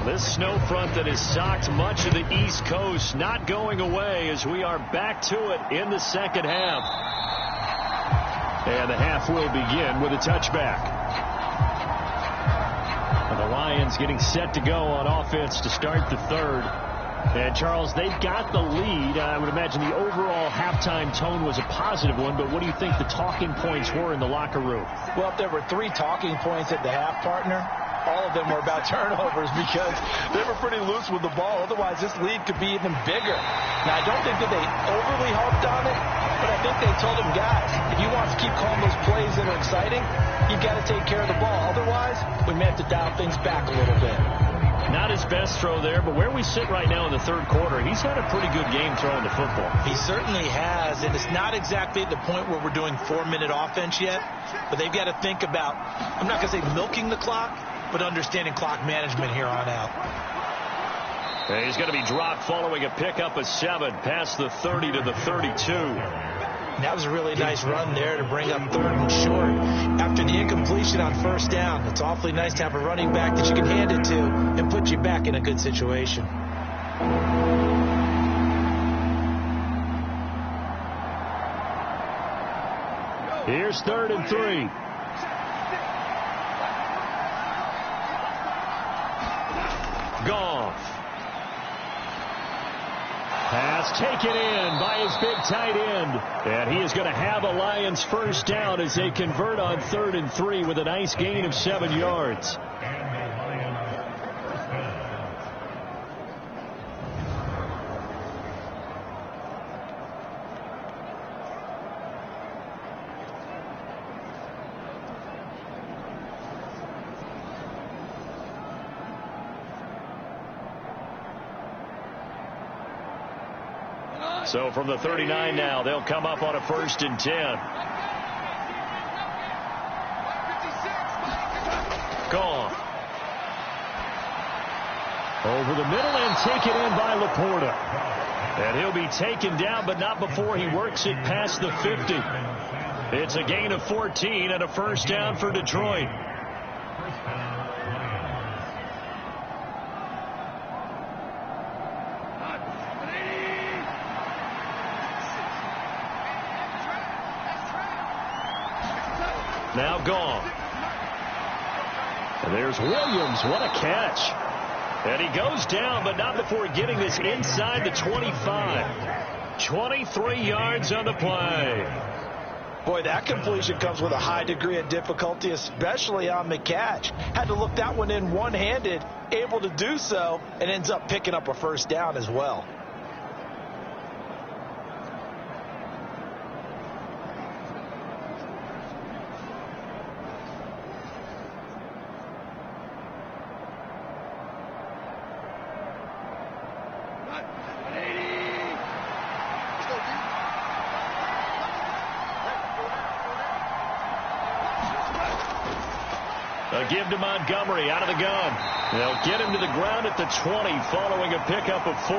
This snow front that has socked much of the East Coast not going away as we are back to it in the second half. And the half will begin with a touchback. And the Lions getting set to go on offense to start the third. And, Charles, they've got the lead. I would imagine the overall halftime tone was a positive one, but what do you think the talking points were in the locker room? Well, if there were 3 talking points at the half, partner, all of them were about turnovers because they were pretty loose with the ball. Otherwise, this lead could be even bigger. Now, I don't think that they overly harped on it, but I think they told them, guys, if you want to keep calling those plays that are exciting, you've got to take care of the ball. Otherwise, we may have to dial things back a little bit. Not his best throw there, but where we sit right now in the third quarter, he's had a pretty good game throwing the football. He certainly has, and it's not exactly at the point where we're doing 4-minute offense yet, but they've got to think about, I'm not going to say milking the clock, but understanding clock management here on out. And he's going to be dropped following a pickup of 7 past the 30 to the 32. That was a really nice run there to bring up 3rd and short. After the incompletion on 1st down, it's awfully nice to have a running back that you can hand it to and put you back in a good situation. Here's 3rd and 3. Goff. Pass taken in by his big tight end. And he is going to have a Lions first down as they convert on 3rd and 3 with a nice gain of 7 yards. So from the 39 now, they'll come up on a 1st and 10. Goff. Over the middle and taken in by Laporta. And he'll be taken down, but not before he works it past the 50. It's a gain of 14 and a first down for Detroit. Now Goff. And there's Williams. What a catch. And he goes down, but not before getting this inside the 25. 23 yards on the play. Boy, that completion comes with a high degree of difficulty, especially on the catch. Had to look that one in one-handed, able to do so, and ends up picking up a first down as well. A give to Montgomery out of the gun. They'll get him to the ground at the 20 following a pickup of 4.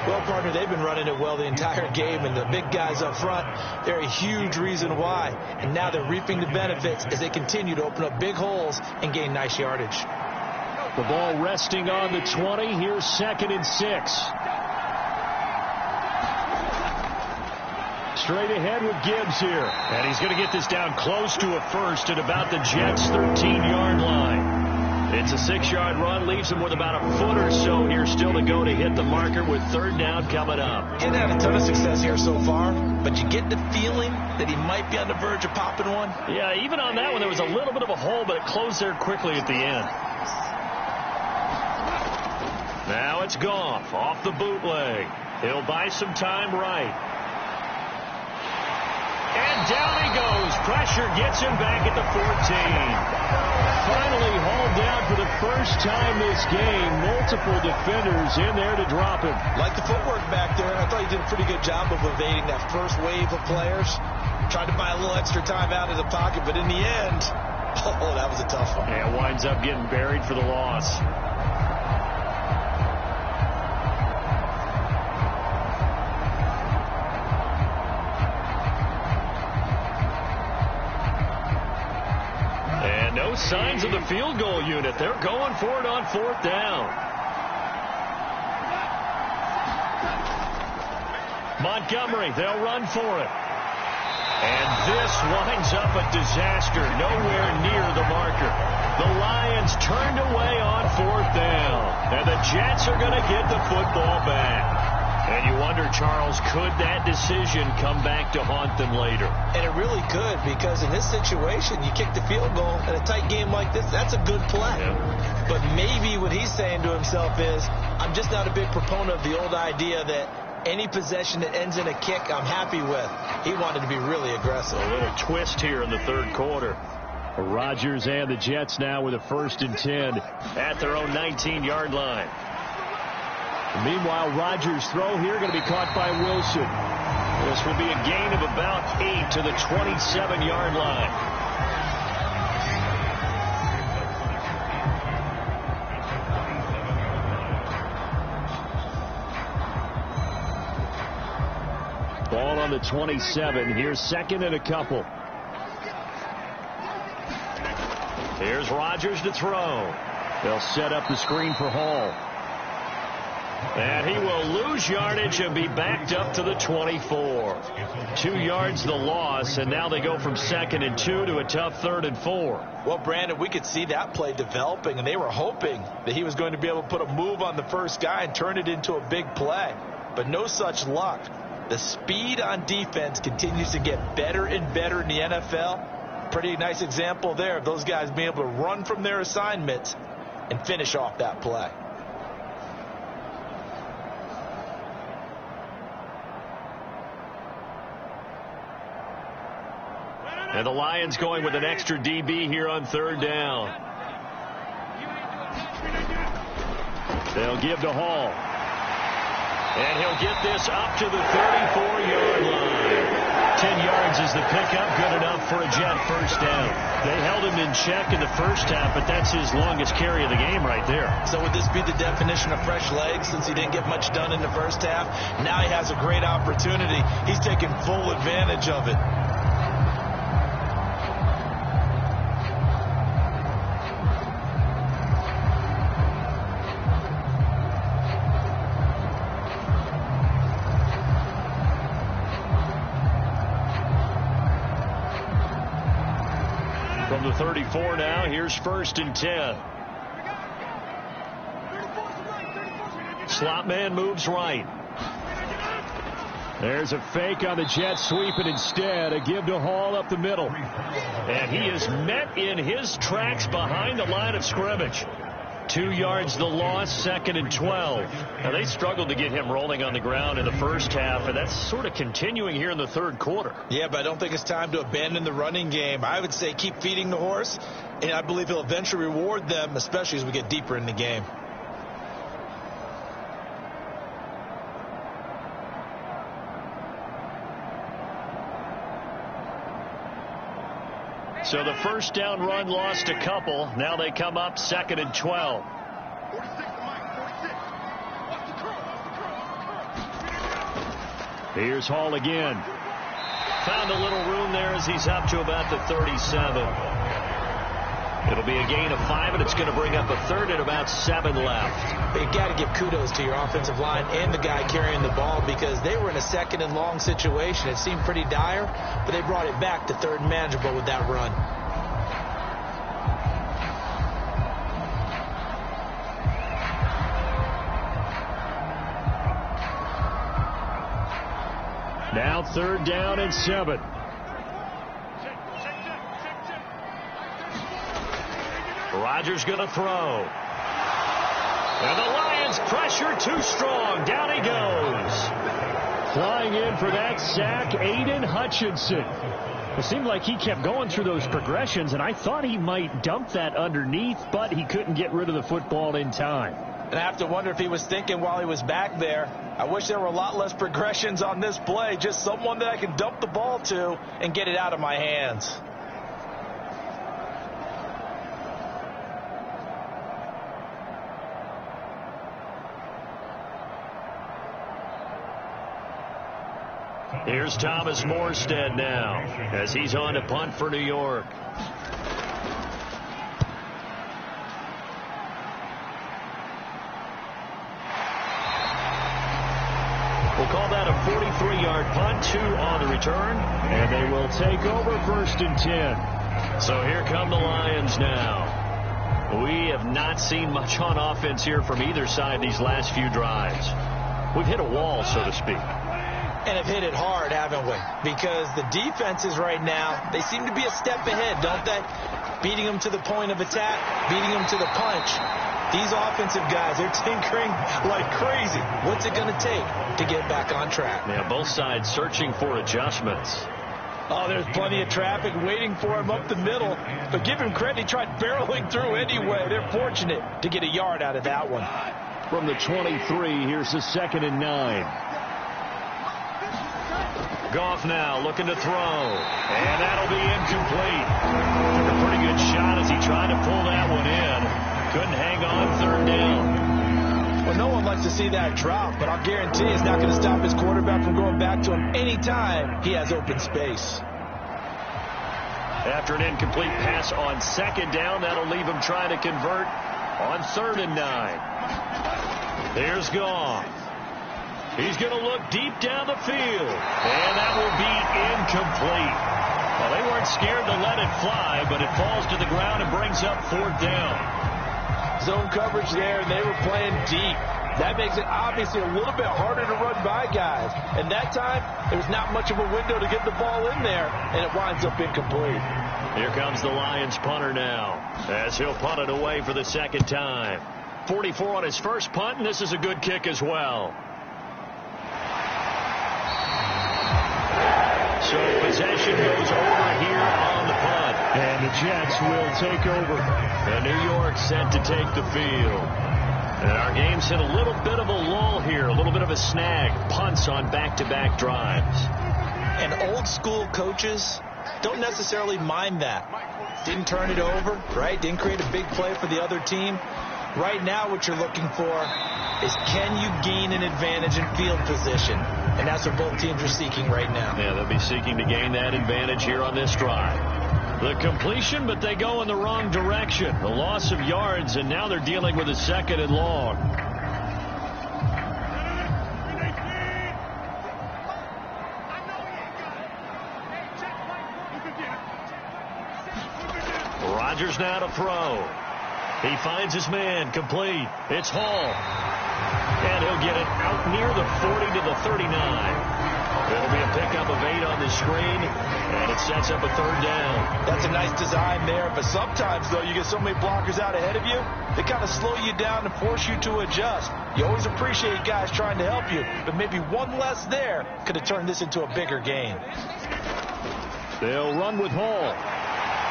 Well, partner, they've been running it well the entire game, and the big guys up front, they're a huge reason why. And now they're reaping the benefits as they continue to open up big holes and gain nice yardage. The ball resting on the 20. Here's 2nd and 6. Straight ahead with Gibbs here. And he's going to get this down close to a first at about the Jets' 13-yard line. It's a 6-yard run, leaves him with about a foot or so here still to go to hit the marker with third down coming up. He hasn't had a ton of success here so far, but you get the feeling that he might be on the verge of popping one. Yeah, even on that one, there was a little bit of a hole, but it closed there quickly at the end. Now it's Goff off the bootleg. He'll buy some time right. And down he goes. Pressure gets him back at the 14. Finally hauled down for the first time this game. Multiple defenders in there to drop him. Like the footwork back there, I thought he did a pretty good job of evading that first wave of players. Tried to buy a little extra time out of the pocket, but in the end, oh, that was a tough one. Yeah, winds up getting buried for the loss. No signs of the field goal unit. They're going for it on fourth down. Montgomery, they'll run for it. And this winds up a disaster. Nowhere near the marker. The Lions turned away on fourth down. And the Jets are going to get the football back. And you wonder, Charles, could that decision come back to haunt them later? And it really could, because in this situation, you kick the field goal in a tight game like this, that's a good play. Yeah. But maybe what he's saying to himself is, I'm just not a big proponent of the old idea that any possession that ends in a kick, I'm happy with. He wanted to be really aggressive. A little twist here in the third quarter. Rodgers and the Jets now with a 1st and 10 at their own 19-yard line. Meanwhile, Rodgers' throw here going to be caught by Wilson. This will be a gain of about 8 to the 27-yard line. Ball on the 27. Here's 2nd and a couple. Here's Rodgers to throw. They'll set up the screen for Hall. And he will lose yardage and be backed up to the 24. 2 yards the loss, and now they go from 2nd and 2 to a tough 3rd and 4. Well, Brandon, we could see that play developing, and they were hoping that he was going to be able to put a move on the first guy and turn it into a big play. But no such luck. The speed on defense continues to get better and better in the NFL. Pretty nice example there of those guys being able to run from their assignments and finish off that play. And the Lions going with an extra DB here on 3rd down. They'll give to Hall. And he'll get this up to the 34-yard line. 10 yards is the pickup, good enough for a Jet first down. They held him in check in the first half, but that's his longest carry of the game right there. So would this be the definition of fresh legs since he didn't get much done in the first half? Now he has a great opportunity. He's taking full advantage of it. From the 34 now, here's 1st and 10. Slot man moves right. There's a fake on the Jets sweep, and instead a give to Hall up the middle. And he is met in his tracks behind the line of scrimmage. 2 yards the loss, 2nd and 12. Now they struggled to get him rolling on the ground in the first half, and that's sort of continuing here in the third quarter. Yeah, but I don't think it's time to abandon the running game. I would say keep feeding the horse, and I believe he'll eventually reward them, especially as we get deeper in the game. So the first down run lost a couple. Now they come up 2nd and 12. Here's Hall again. Found a little room there as he's up to about the 37. It'll be a gain of 5, and it's going to bring up a 3rd and about 7 left. You got to give kudos to your offensive line and the guy carrying the ball, because they were in a 2nd and long situation. It seemed pretty dire, but they brought it back to 3rd and manageable with that run. Now 3rd down and 7. Rodgers going to throw. And the Lions pressure too strong. Down he goes. Flying in for that sack, Aiden Hutchinson. It seemed like he kept going through those progressions, and I thought he might dump that underneath, but he couldn't get rid of the football in time. And I have to wonder if he was thinking while he was back there, I wish there were a lot less progressions on this play. Just someone that I can dump the ball to and get it out of my hands. Here's Thomas Morstead now as he's on to punt for New York. We'll call that a 43-yard punt, 2 on the return, and they will take over 1st and 10. So here come the Lions now. We have not seen much on offense here from either side these last few drives. We've hit a wall, so to speak. And have hit it hard, haven't we? Because the defenses right now, they seem to be a step ahead, don't they? Beating them to the point of attack, beating them to the punch. These offensive guys, they're tinkering like crazy. What's it going to take to get back on track? Yeah, both sides searching for adjustments. Oh, there's plenty of traffic waiting for him up the middle. But give him credit, he tried barreling through anyway. They're fortunate to get a yard out of that one. From the 23, here's the 2nd and 9. Goff now looking to throw, and that'll be incomplete. Took a pretty good shot as he tried to pull that one in. Couldn't hang on 3rd down. Well, no one likes to see that drop, but I'll guarantee it's not going to stop his quarterback from going back to him anytime he has open space. After an incomplete pass on 2nd down, that'll leave him trying to convert on 3rd and 9. Here's Goff. He's going to look deep down the field, and that will be incomplete. Well, they weren't scared to let it fly, but it falls to the ground and brings up 4th down. Zone coverage there, and they were playing deep. That makes it obviously a little bit harder to run by guys. And that time, there's not much of a window to get the ball in there, and it winds up incomplete. Here comes the Lions punter now, as he'll punt it away for the 2nd time. 44 on his first punt, and this is a good kick as well. So possession goes over here on the punt. And the Jets will take over. And New York set to take the field. And our game's hit a little bit of a lull here, a little bit of a snag. Punts on back-to-back drives. And old school coaches don't necessarily mind that. Didn't turn it over, right? Didn't create a big play for the other team. Right now what you're looking for is can you gain an advantage in field position? And that's what both teams are seeking right now. Yeah, they'll be seeking to gain that advantage here on this drive. The completion, but they go in the wrong direction. The loss of yards, and now they're dealing with a 2nd and long. Rodgers now to throw. He finds his man, complete. It's Hall. And he'll get it out near the 40 to the 39. It'll be a pickup of 8 on the screen, and it sets up a 3rd down. That's a nice design there, but sometimes, though, you get so many blockers out ahead of you, they kind of slow you down and force you to adjust. You always appreciate guys trying to help you, but maybe one less there could have turned this into a bigger gain. They'll run with Hall.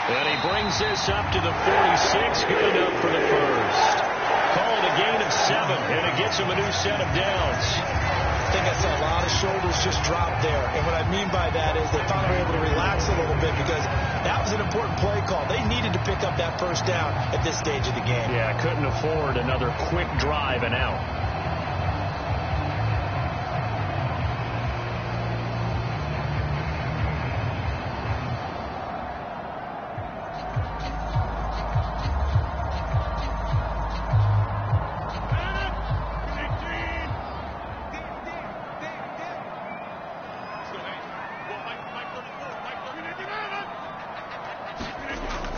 And he brings this up to the 46, good enough for the first. Call it a gain of 7, and it gets him a new set of downs. I think I saw a lot of shoulders just drop there. And what I mean by that is they finally were able to relax a little bit because that was an important play call. They needed to pick up that first down at this stage of the game. Yeah, couldn't afford another quick drive and out.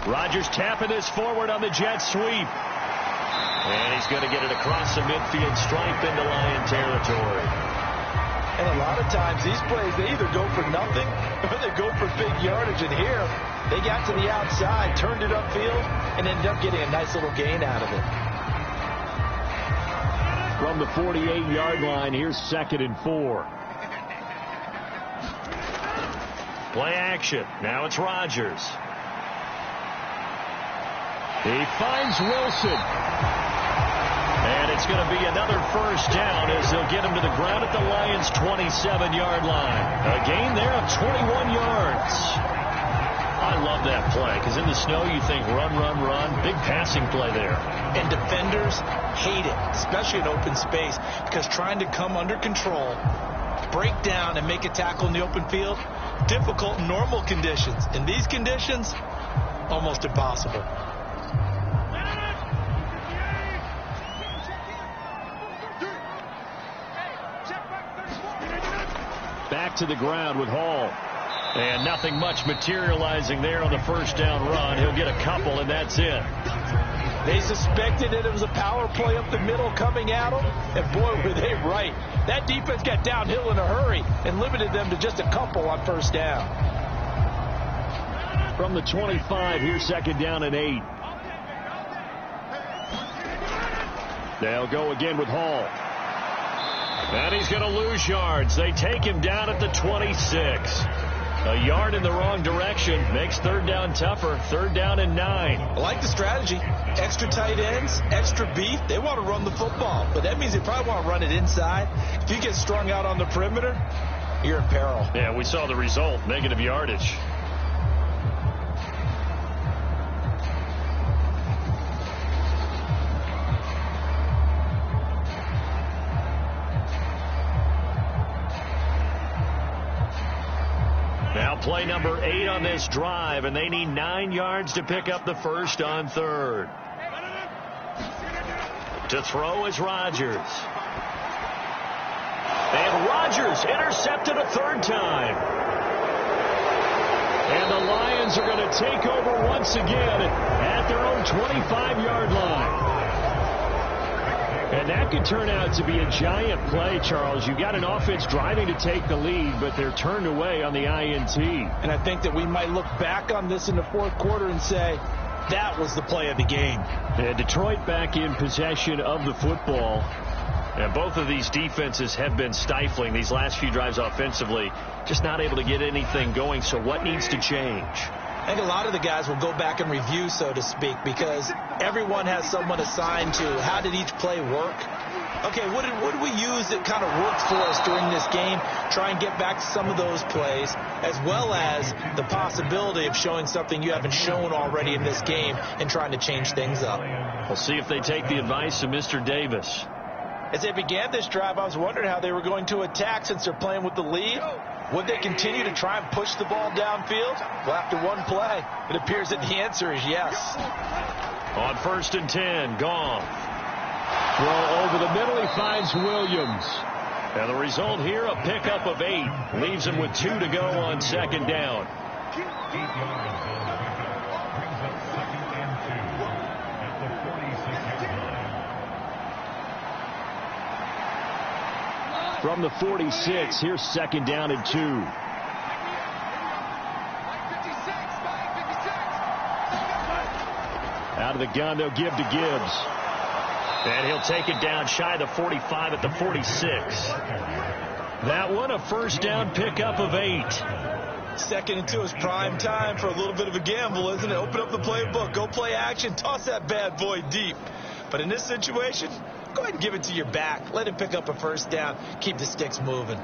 Rodgers tapping this forward on the jet sweep. And he's going to get it across the midfield stripe into Lion territory. And a lot of times these plays, they either go for nothing or they go for big yardage. And here, they got to the outside, turned it upfield, and ended up getting a nice little gain out of it. From the 48-yard line, here's 2nd and 4. Play action. Now it's Rodgers. He finds Wilson. And it's going to be another first down as they'll get him to the ground at the Lions' 27-yard line. A gain there of 21 yards. I love that play because in the snow you think run, run, run. Big passing play there. And defenders hate it, especially in open space, because trying to come under control, break down, and make a tackle in the open field, difficult in normal conditions. In these conditions, almost impossible. Back to the ground with Hall. And nothing much materializing there on the first down run. He'll get a couple, and that's it. They suspected that it was a power play up the middle coming at them, and boy, were they right. That defense got downhill in a hurry and limited them to just a couple on first down. From the 25, here's 2nd down and 8. They'll go again with Hall. And he's going to lose yards. They take him down at the 26. A yard in the wrong direction makes 3rd down tougher. 3rd down and 9. I like the strategy. Extra tight ends, extra beef. They want to run the football, but that means they probably want to run it inside. If you get strung out on the perimeter, you're in peril. Yeah, we saw the result. Negative yardage. Now play number 8 on this drive, and they need 9 yards to pick up the first on 3rd. To throw is Rodgers. And Rodgers intercepted a 3rd time. And the Lions are going to take over once again at their own 25-yard line. And that could turn out to be a giant play, Charles. You've got an offense driving to take the lead, but they're turned away on the INT. And I think that we might look back on this in the 4th quarter and say, that was the play of the game. And Detroit back in possession of the football. And both of these defenses have been stifling these last few drives offensively. Just not able to get anything going. So what needs to change? I think a lot of the guys will go back and review, so to speak, because everyone has someone assigned to how did each play work. Okay, what did we use that kind of worked for us during this game? Try and get back to some of those plays, as well as the possibility of showing something you haven't shown already in this game and trying to change things up. We'll see if they take the advice of Mr. Davis. As they began this drive, I was wondering how they were going to attack since they're playing with the lead. Would they continue to try and push the ball downfield? Well, after one play, it appears that the answer is yes. On 1st and 10, Goff. Throw over the middle, he finds Williams. And the result here, a pickup of 8. Leaves him with 2 to go on 2nd down. From the 46, here's 2nd down and 2. Out of the gun, they'll give to Gibbs. And he'll take it down shy of the 45 at the 46. That one, a first down pickup of 8. 2nd and 2 is prime time for a little bit of a gamble, isn't it? Open up the playbook, go play action, toss that bad boy deep. But in this situation, go ahead and give it to your back. Let him pick up a first down. Keep the sticks moving.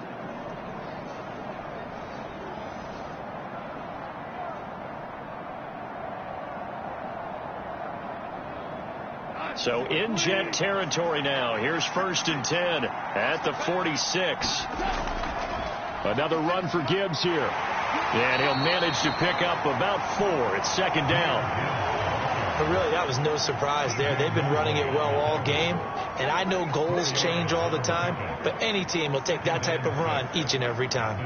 So in jet territory now. Here's 1st and 10 at the 46. Another run for Gibbs here. And he'll manage to pick up about 4. It's 2nd down. But really, that was no surprise there. They've been running it well all game. And I know goals change all the time, but any team will take that type of run each and every time.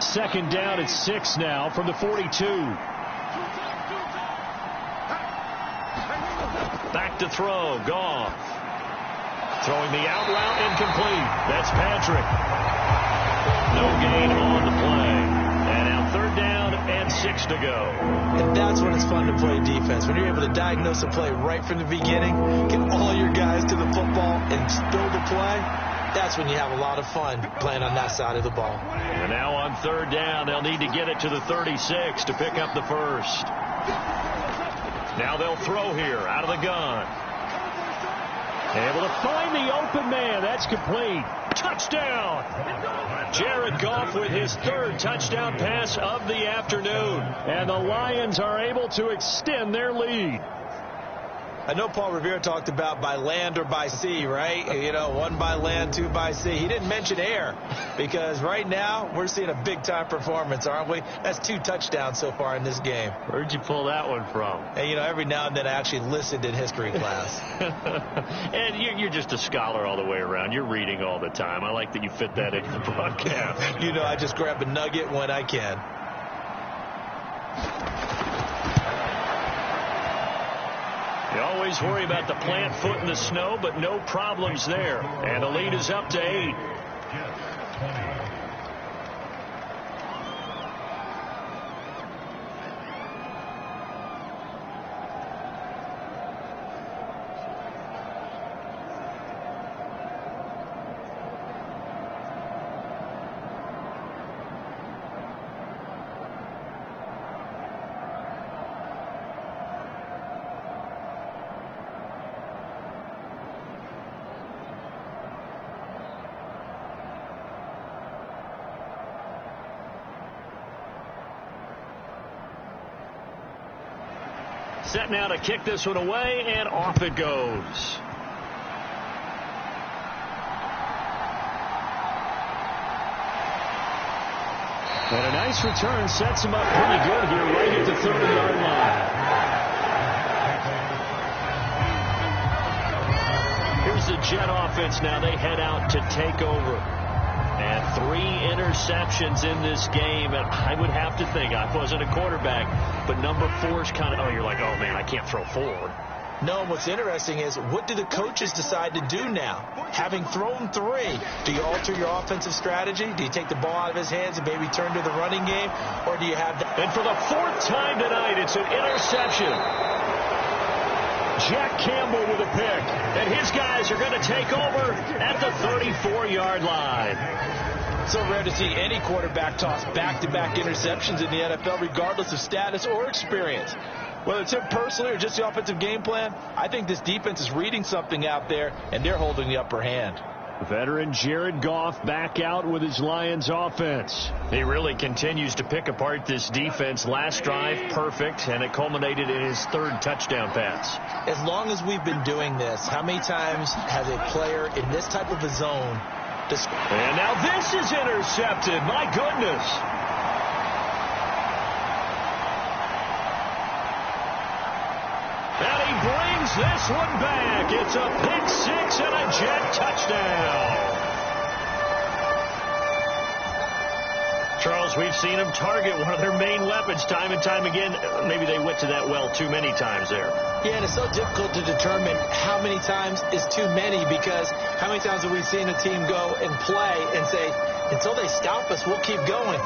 2nd down at 6 now from the 42. Back to throw, Goff. Throwing the out route incomplete. That's Patrick. No gain on the play. And now 3rd down and 6 to go. And that's when it's fun to play defense. When you're able to diagnose a play right from the beginning, get all your guys to the football and build a play, that's when you have a lot of fun playing on that side of the ball. And now on 3rd down, they'll need to get it to the 36 to pick up the first. Now they'll throw here out of the gun. Able to find the open man. That's complete. Touchdown. Jared Goff with his 3rd touchdown pass of the afternoon. And the Lions are able to extend their lead. I know Paul Revere talked about by land or by sea, right? You know, 1 by land, 2 by sea. He didn't mention air because right now we're seeing a big-time performance, aren't we? That's 2 touchdowns so far in this game. Where'd you pull that one from? And, you know, every now and then I actually listened in history class. And you're just a scholar all the way around. You're reading all the time. I like that you fit that into the broadcast. You know, I just grab a nugget when I can. You always worry about the plant foot in the snow, but no problems there. And the lead is up to 8. Set now to kick this one away, and off it goes. And a nice return sets him up pretty good here right at the 30-yard line. Here's the Jet offense now. They head out to take over. And 3 interceptions in this game. And I would have to think, I wasn't a quarterback, but number 4's kind of, you're like, oh, man, I can't throw forward. No, what's interesting is what do the coaches decide to do now? Having thrown 3, do you alter your offensive strategy? Do you take the ball out of his hands and maybe turn to the running game? Or do you have that? And for the 4th time tonight, it's an interception. Jack Campbell with a pick. And his guys are going to take over at the 34-yard line. So rare to see any quarterback toss back-to-back interceptions in the NFL, regardless of status or experience. Whether it's him personally or just the offensive game plan, I think this defense is reading something out there, and they're holding the upper hand. Veteran Jared Goff back out with his Lions offense. He really continues to pick apart this defense. Last drive, perfect, and it culminated in his 3rd touchdown pass. As long as we've been doing this, how many times has a player in this type of a zone... And now this is intercepted. My goodness. And he brings this one back. It's a pick 6 and a Jet touchdown. Charles, we've seen them target one of their main weapons time and time again. Maybe they went to that well too many times there. Yeah, and it's so difficult to determine how many times is too many, because how many times have we seen a team go and play and say, until they stop us, we'll keep going.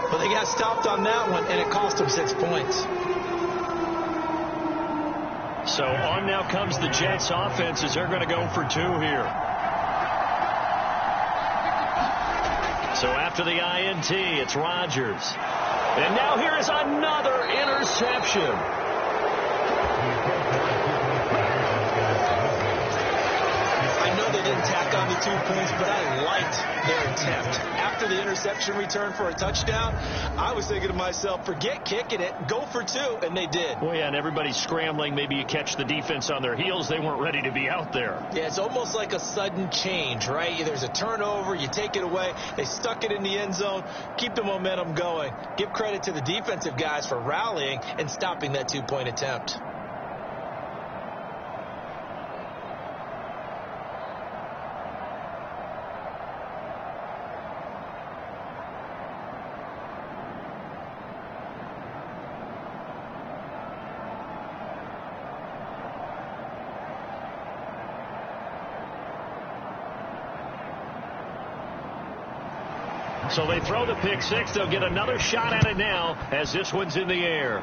But they got stopped on that one, and it cost them 6 points. So on now comes the Jets offense as they're going to go for 2 here. So after the INT, it's Rodgers. And now here is another interception. I know they didn't tack on the 2 points, but I liked their attempt. After the interception return for a touchdown, I was thinking to myself, forget kicking it, go for 2, and they did. Well, yeah, and everybody's scrambling. Maybe you catch the defense on their heels. They weren't ready to be out there. Yeah, it's almost like a sudden change, right? There's a turnover, you take it away, they stuck it in the end zone, keep the momentum going. Give credit to the defensive guys for rallying and stopping that 2-point attempt. So they throw the pick six. They'll get another shot at it now as this one's in the air.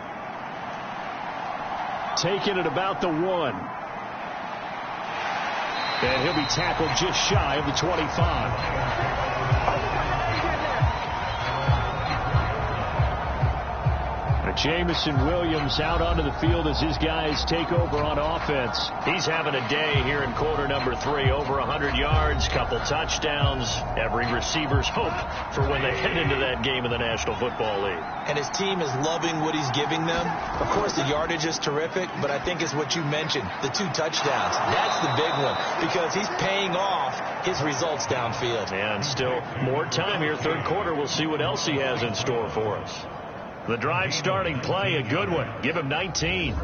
Taken at about the 1. And he'll be tackled just shy of the 25. Jamison Williams out onto the field as his guys take over on offense. He's having a day here in quarter number 3. Over 100 yards, couple touchdowns. Every receiver's hope for when they head into that game in the National Football League. And his team is loving what he's giving them. Of course, the yardage is terrific, but I think it's what you mentioned, the 2 touchdowns. That's the big one because he's paying off his results downfield. And still more time here, third quarter. We'll see what else he has in store for us. The drive starting play, a good one. Give him 19.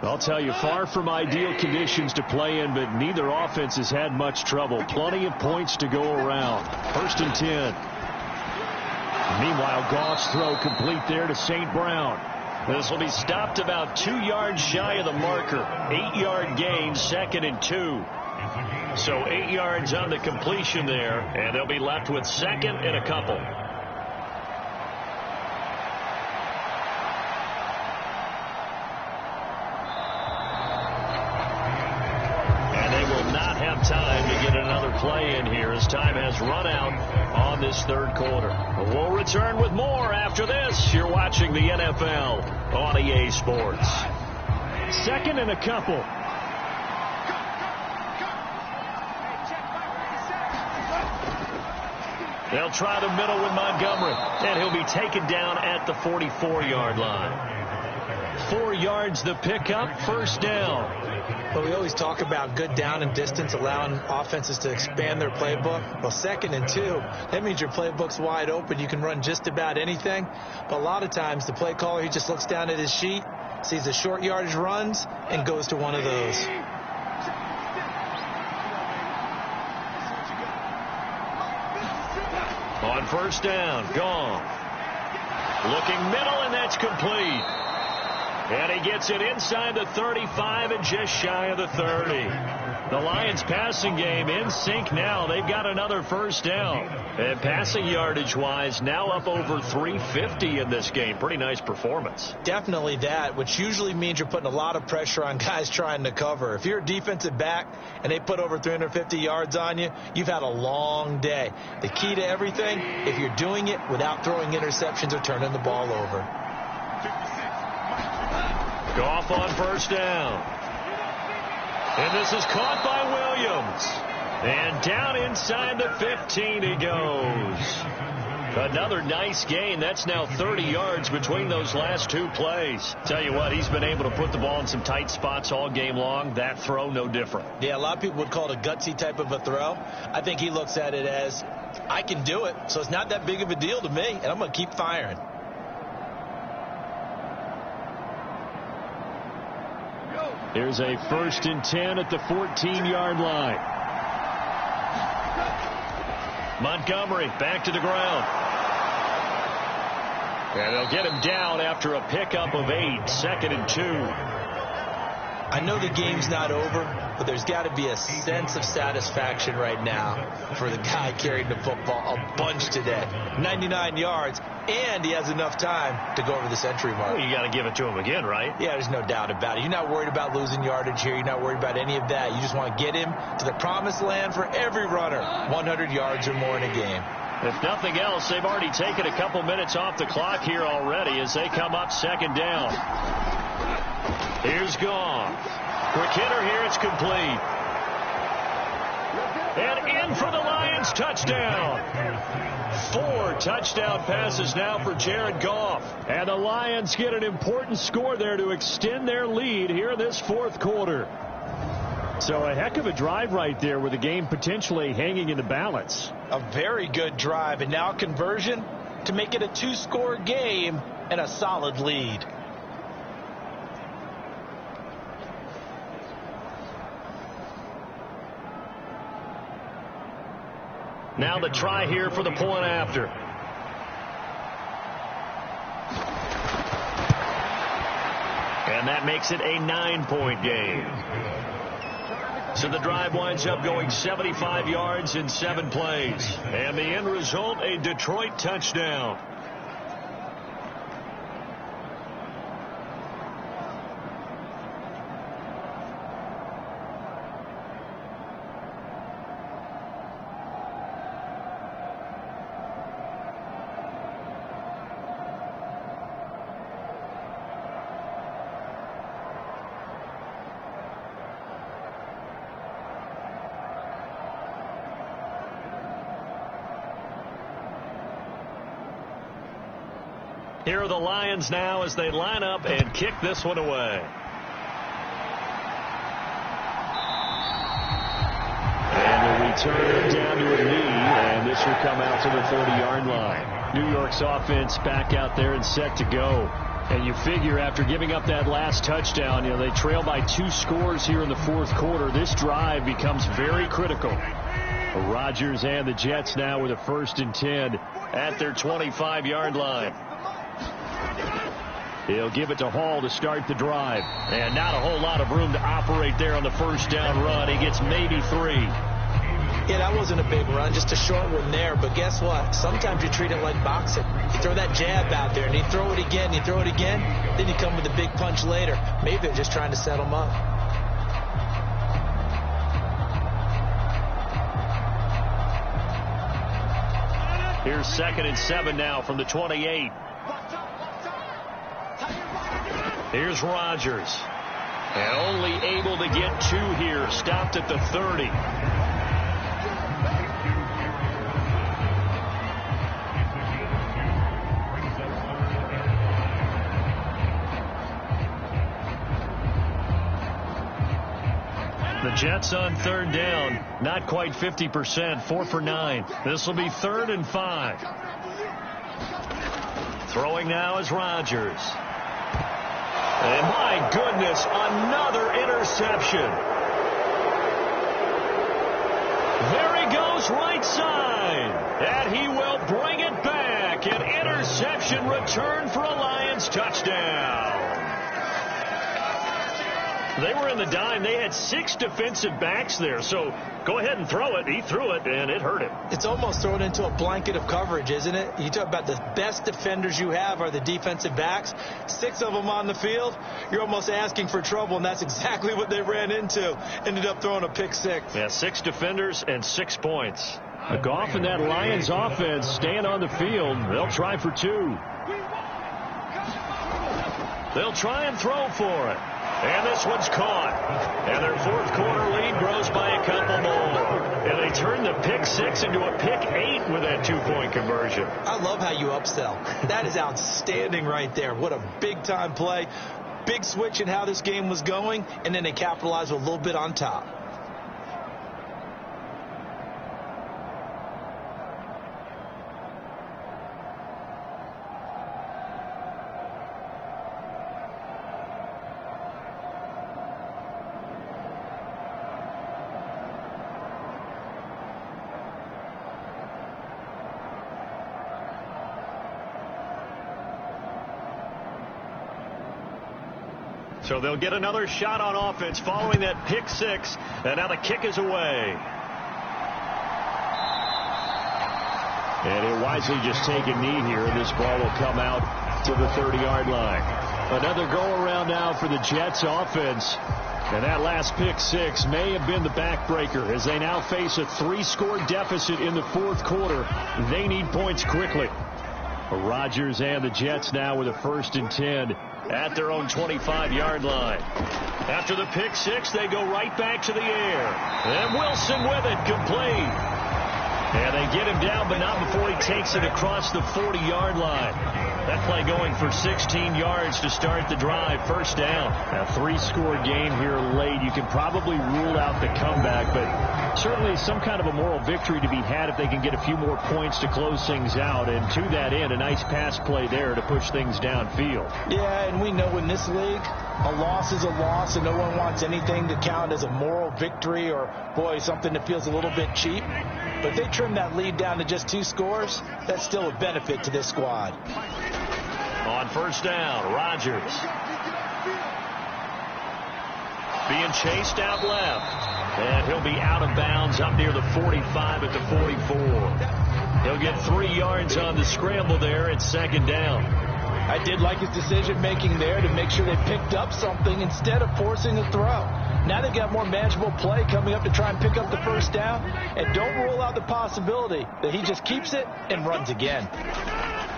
I'll tell you, far from ideal conditions to play in, but neither offense has had much trouble. Plenty of points to go around. 1st and 10. Meanwhile, Goff's throw complete there to St. Brown. This will be stopped about 2 yards shy of the marker. 8-yard gain, 2nd and 2. So 8 yards on the completion there, and they'll be left with 2nd and a couple. And they will not have time to get another play in here as time has run out on this third quarter. We'll return with more after this. You're watching the NFL on EA Sports. 2nd and a couple. They'll try the middle with Montgomery, and he'll be taken down at the 44-yard line. 4 yards the pickup, 1st down. But we always talk about good down and distance, allowing offenses to expand their playbook. Well, 2nd and 2, that means your playbook's wide open. You can run just about anything. But a lot of times the play caller, he just looks down at his sheet, sees the short yardage runs, and goes to one of those. On 1st down, gone. Looking middle, and that's complete. And he gets it inside the 35 and just shy of the 30. The Lions passing game in sync now. They've got another 1st down. And passing yardage-wise, now up over 350 in this game. Pretty nice performance. Definitely that, which usually means you're putting a lot of pressure on guys trying to cover. If you're a defensive back and they put over 350 yards on you, you've had a long day. The key to everything, if you're doing it without throwing interceptions or turning the ball over. Goff on 1st down. And this is caught by Williams. And down inside the 15 he goes. Another nice gain. That's now 30 yards between those last 2 plays. Tell you what, he's been able to put the ball in some tight spots all game long. That throw, no different. Yeah, a lot of people would call it a gutsy type of a throw. I think he looks at it as, I can do it, so it's not that big of a deal to me, and I'm going to keep firing. Here's a 1st and 10 at the 14-yard line. Montgomery back to the ground. And they'll get him down after a pickup of 8, 2nd and 2. I know the game's not over, but there's got to be a sense of satisfaction right now for the guy carrying the football a bunch today. 99 yards, and he has enough time to go over the century mark. Well, you got to give it to him again, right? Yeah, there's no doubt about it. You're not worried about losing yardage here. You're not worried about any of that. You just want to get him to the promised land for every runner, 100 yards or more in a game. If nothing else, they've already taken a couple minutes off the clock here already as they come up 2nd down. Here's Goff. Quick hitter here, it's complete. And in for the Lions, touchdown. 4 touchdown passes now for Jared Goff. And the Lions get an important score there to extend their lead here in this 4th quarter. So a heck of a drive right there with the game potentially hanging in the balance. A very good drive, and now conversion to make it a 2-score game and a solid lead. Now the try here for the point after. And that makes it a 9-point game. So the drive winds up going 75 yards in 7 plays. And the end result, a Detroit touchdown. Here are the Lions now as they line up and kick this one away. And the return down to a knee, and this will come out to the 30-yard line. New York's offense back out there and set to go. And you figure after giving up that last touchdown, they trail by 2 scores here in the 4th quarter. This drive becomes very critical. Rodgers and the Jets now with a 1st and 10 at their 25-yard line. He'll give it to Hall to start the drive. And not a whole lot of room to operate there on the 1st down run. He gets maybe 3. Yeah, that wasn't a big run, just a short one there. But guess what? Sometimes you treat it like boxing. You throw that jab out there, and you throw it again, then you come with a big punch later. Maybe they're just trying to set him up. Here's 2nd and 7 now from the 28. Here's Rodgers. And only able to get 2 here. Stopped at the 30. The Jets on 3rd down. Not quite 50%. 4 for 9. This will be 3rd and 5. Throwing now is Rodgers. And my goodness, another interception. There he goes, right side. And he will bring it back. An interception return for a Lions touchdown. They were in the dime. They had 6 defensive backs there. So go ahead and throw it. He threw it, and it hurt him. It's almost thrown into a blanket of coverage, isn't it? You talk about the best defenders you have are the defensive backs. 6 of them on the field. You're almost asking for trouble, and that's exactly what they ran into. Ended up throwing a pick 6. Yeah, 6 defenders and 6 points. Goff and that Lions offense staying on the field. They'll try for 2. They'll try and throw for it. And this one's caught. And their 4th quarter lead grows by a couple more. And they turn the pick 6 into a pick 8 with that 2-point conversion. I love how you upsell. That is outstanding right there. What a big-time play. Big switch in how this game was going, and then they capitalized with a little bit on top. So they'll get another shot on offense following that pick 6. And now the kick is away. And he'll wisely just take a knee here, and this ball will come out to the 30-yard line. Another go-around now for the Jets offense. And that last pick 6 may have been the backbreaker as they now face a 3-score deficit in the 4th quarter. They need points quickly. Rodgers and the Jets now with a 1st and 10 at their own 25-yard line. After the pick 6, they go right back to the air. And Wilson with it, complete. And they get him down, but not before he takes it across the 40-yard line. That play going for 16 yards to start the drive. 1st down. A 3-score game here late. You can probably rule out the comeback, but certainly some kind of a moral victory to be had if they can get a few more points to close things out. And to that end, a nice pass play there to push things downfield. Yeah, and we know in this league, a loss is a loss, and no one wants anything to count as a moral victory or, boy, something that feels a little bit cheap. But they trim that lead down to just 2 scores. That's still a benefit to this squad. On 1st down, Rodgers. being chased out left. And he'll be out of bounds up near the 45 at the 44. He'll get 3 yards on the scramble there at second down. I did like his decision-making there to make sure they picked up something instead of forcing a throw. Now they've got more manageable play coming up to try and pick up the first down. And don't rule out the possibility that he just keeps it and runs again.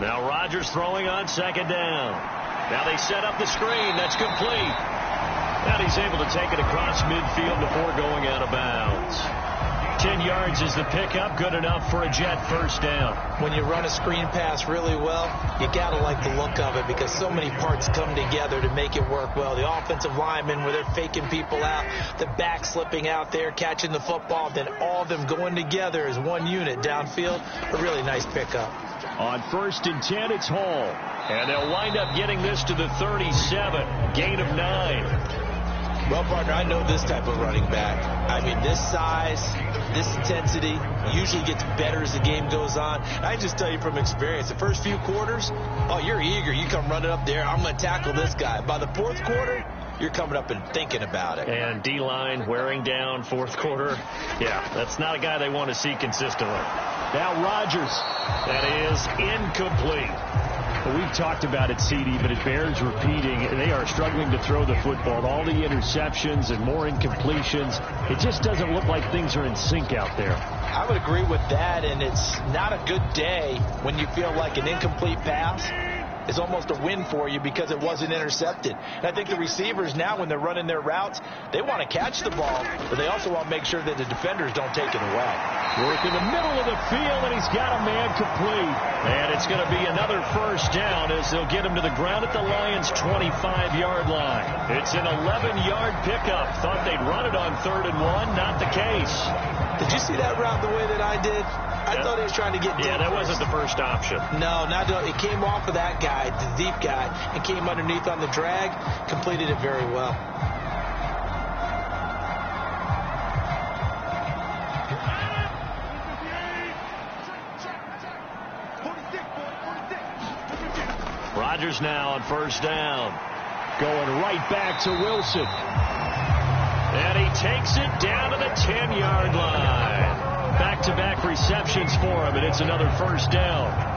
Now Rodgers throwing on second down. Now they set up the screen. That's complete. And he's able to take it across midfield before going out of bounds. 10 yards is the pickup, good enough for a Jet first down. When you run a screen pass really well, you got to like the look of it because so many parts come together to make it work well. The offensive linemen where they're faking people out, the back slipping out there, catching the football, then all of them going together as one unit downfield. A really nice pickup. On 1st and 10, it's Hall. And they'll wind up getting this to the 37, gain of 9. Well, partner, I know this type of running back. I mean, this size, this intensity usually gets better as the game goes on. I just tell you from experience, the first few quarters, oh, you're eager. You come running up there, I'm going to tackle this guy. By the 4th quarter, you're coming up and thinking about it. And D-line wearing down 4th quarter. Yeah, that's not a guy they want to see consistently. Now Rodgers. That is incomplete. Well, we've talked about it, CD, but it bears repeating. They are struggling to throw the football. All the interceptions and more incompletions. It just doesn't look like things are in sync out there. I would agree with that, and it's not a good day when you feel like an incomplete pass is almost a win for you because it wasn't intercepted. And I think the receivers now, when they're running their routes, they want to catch the ball, but they also want to make sure that the defenders don't take it away. Work in the middle of the field, and he's got a man complete. And it's going to be another first down as they'll get him to the ground at the Lions' 25-yard line. It's an 11-yard pickup. Thought they'd run it on 3rd and 1. Not the case. Did you see that route the way that I did? I thought he was trying to get deep. Yeah, that wasn't the first option. No, not it came off of that guy, the deep guy, and came underneath on the drag, completed it very well. Rodgers now on first down. Going right back to Wilson. And he takes it down to the 10-yard line. Back-to-back receptions for him, and it's another first down.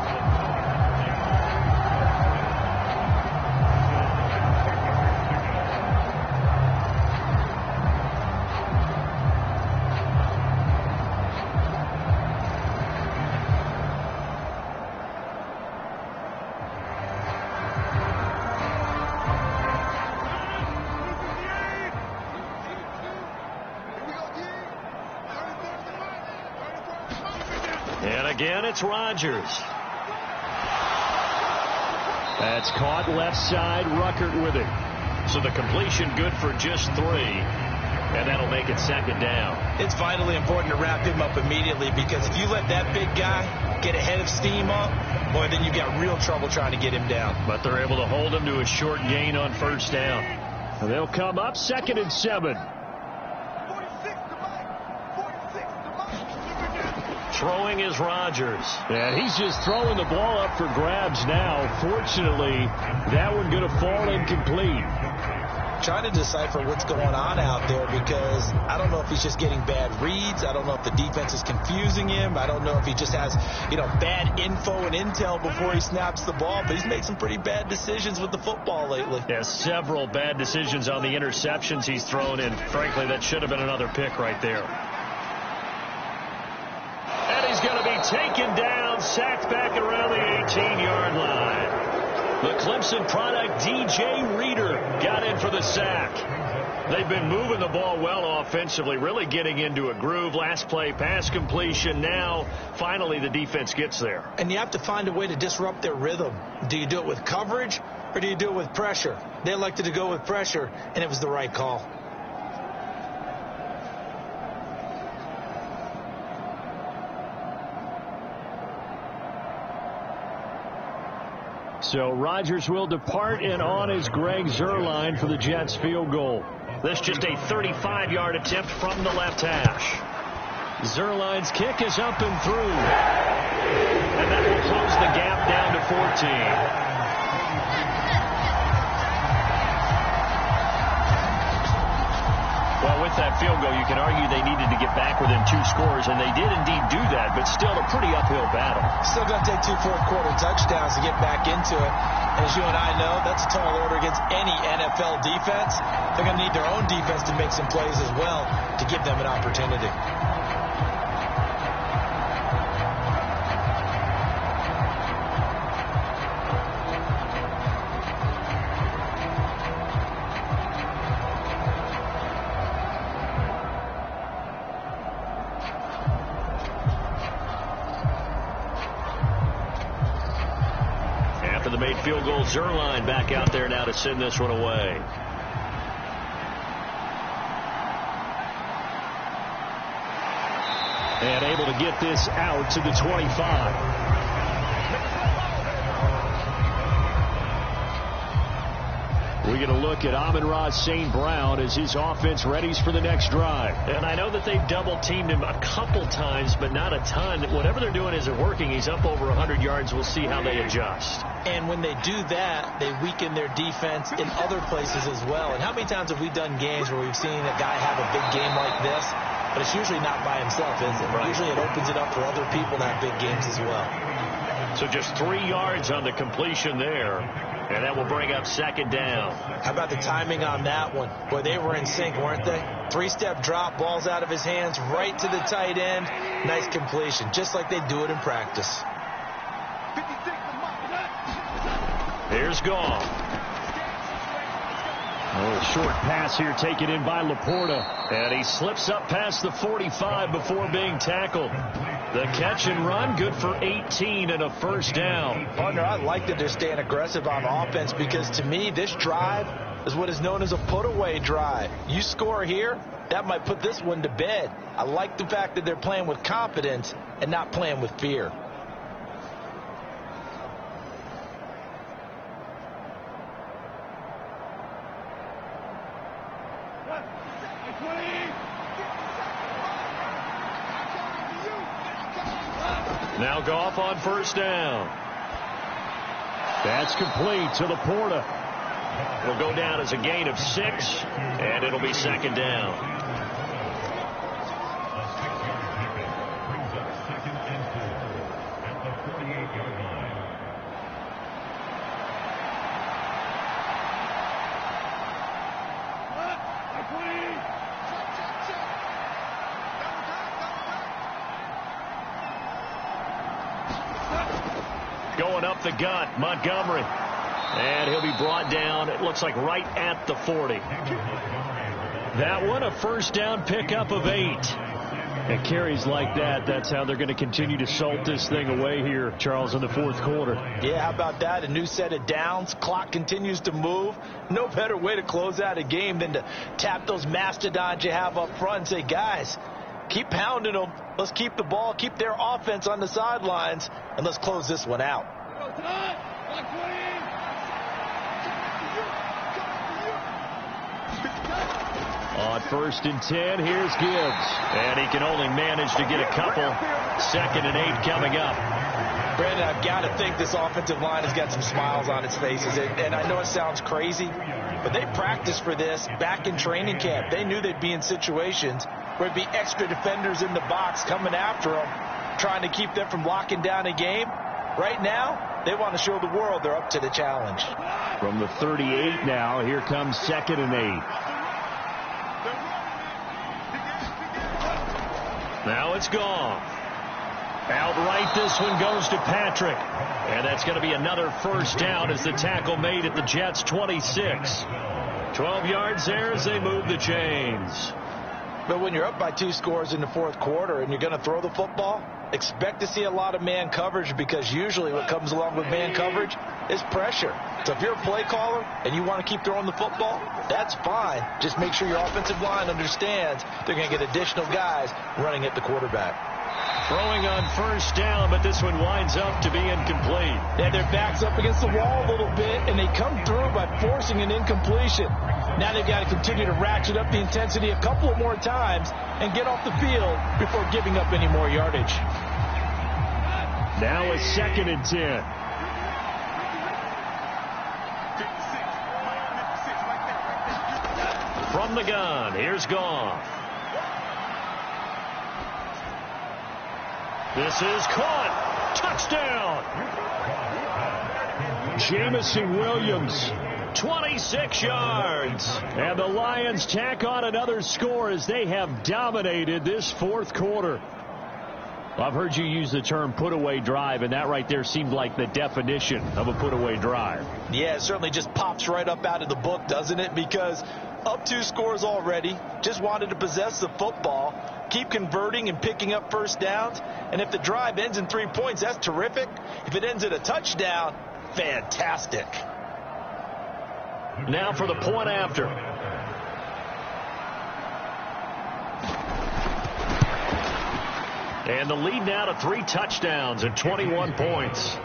Again, it's Rodgers. That's caught left side. Ruckert with it. So the completion good for just 3. And that'll make it second down. It's vitally important to wrap him up immediately because if you let that big guy get a head of steam up, boy, then you've got real trouble trying to get him down. But they're able to hold him to a short gain on first down. And they'll come up 2nd and 7. Throwing is Rodgers. And he's just throwing the ball up for grabs now. Fortunately, that one going to fall incomplete. Trying to decipher what's going on out there because I don't know if he's just getting bad reads. I don't know if the defense is confusing him. I don't know if he just has, bad info and intel before he snaps the ball. But he's made some pretty bad decisions with the football lately. Yeah, several bad decisions on the interceptions he's thrown in. Frankly, that should have been another pick right there. And he's going to be taken down, sacked back around the 18-yard line. The Clemson product, DJ Reader, got in for the sack. They've been moving the ball well offensively, really getting into a groove. Last play, pass completion. Now, finally, the defense gets there. And you have to find a way to disrupt their rhythm. Do you do it with coverage or do you do it with pressure? They elected to go with pressure, and it was the right call. So Rodgers will depart, and on is Greg Zuerlein for the Jets field goal. This just a 35-yard attempt from the left hash. Zuerlein's kick is up and through. And that will close the gap down to 14. that field goal, you can argue they needed to get back within 2 scores, and they did indeed do that, but still a pretty uphill battle. Still going to take 2 fourth-quarter touchdowns to get back into it. As you and I know, that's a tall order against any NFL defense. They're going to need their own defense to make some plays as well to give them an opportunity. After the made field goal, Zerline back out there now to send this one away. And able to get this out to the 25. We're going to look at Amon-Ra St. Brown as his offense readies for the next drive. And I know that they've double-teamed him a couple times, but not a ton. Whatever they're doing isn't working. He's up over 100 yards. We'll see how they adjust. And when they do that, they weaken their defense in other places as well. And how many times have we done games where we've seen a guy have a big game like this, but it's usually not by himself, is it? Right. Usually it opens it up for other people to have big games as well. So just 3 yards on the completion there. And that will bring up second down. How about the timing on that one? Boy, they were in sync, weren't they? 3-step drop, balls out of his hands, right to the tight end. Nice completion, just like they do it in practice. Here's Goff. A short pass here taken in by Laporta. And he slips up past the 45 before being tackled. The catch and run, good for 18 and a first down. Partner, I like that they're staying aggressive on offense because to me, this drive is what is known as a put-away drive. You score here, that might put this one to bed. I like the fact that they're playing with confidence and not playing with fear. Now Goff on first down. That's complete to Laporta. It'll go down as a gain of 6, and it'll be second down. Going up the gut, Montgomery. And he'll be brought down, it looks like right at the 40. That one, a first down pickup of 8. And carries like that, that's how they're going to continue to salt this thing away here, Charles, in the fourth quarter. Yeah, how about that? A new set of downs. Clock continues to move. No better way to close out a game than to tap those mastodons you have up front and say, guys, keep pounding them. Let's keep the ball, keep their offense on the sidelines, and let's close this one out. On first and 10, here's Gibbs. And he can only manage to get a couple. 2nd and 8 coming up. Brandon, I've got to think this offensive line has got some smiles on its faces. And I know it sounds crazy, but they practiced for this back in training camp. They knew they'd be in situations where there'd be extra defenders in the box coming after them, trying to keep them from locking down a game. Right now, they want to show the world they're up to the challenge. From the 38 now, here comes 2nd and 8. Now it's gone. Outright, this one goes to Patrick. And that's going to be another first down as the tackle made at the Jets' 26. 12 yards there as they move the chains. But when you're up by 2 scores in the fourth quarter and you're going to throw the football, expect to see a lot of man coverage because usually what comes along with man coverage is pressure. So if you're a play caller and you want to keep throwing the football, that's fine. Just make sure your offensive line understands they're going to get additional guys running at the quarterback. Throwing on first down, but this one winds up to be incomplete. Yeah, their back's up against the wall a little bit, and they come through by forcing an incompletion. Now they've got to continue to ratchet up the intensity a couple of more times and get off the field before giving up any more yardage. Now it's 2nd and 10. From the gun, here's Goff. This is caught. Touchdown. Jamison Williams. 26 yards. And the Lions tack on another score as they have dominated this fourth quarter. I've heard you use the term put-away drive, and that right there seemed like the definition of a put-away drive. Yeah, it certainly just pops right up out of the book, doesn't it? Because up 2 scores already, just wanted to possess the football, keep converting and picking up first downs. And if the drive ends in 3 points, that's terrific. If it ends in a touchdown, fantastic. Now for the point after. And the lead now to 3 touchdowns and 21 points.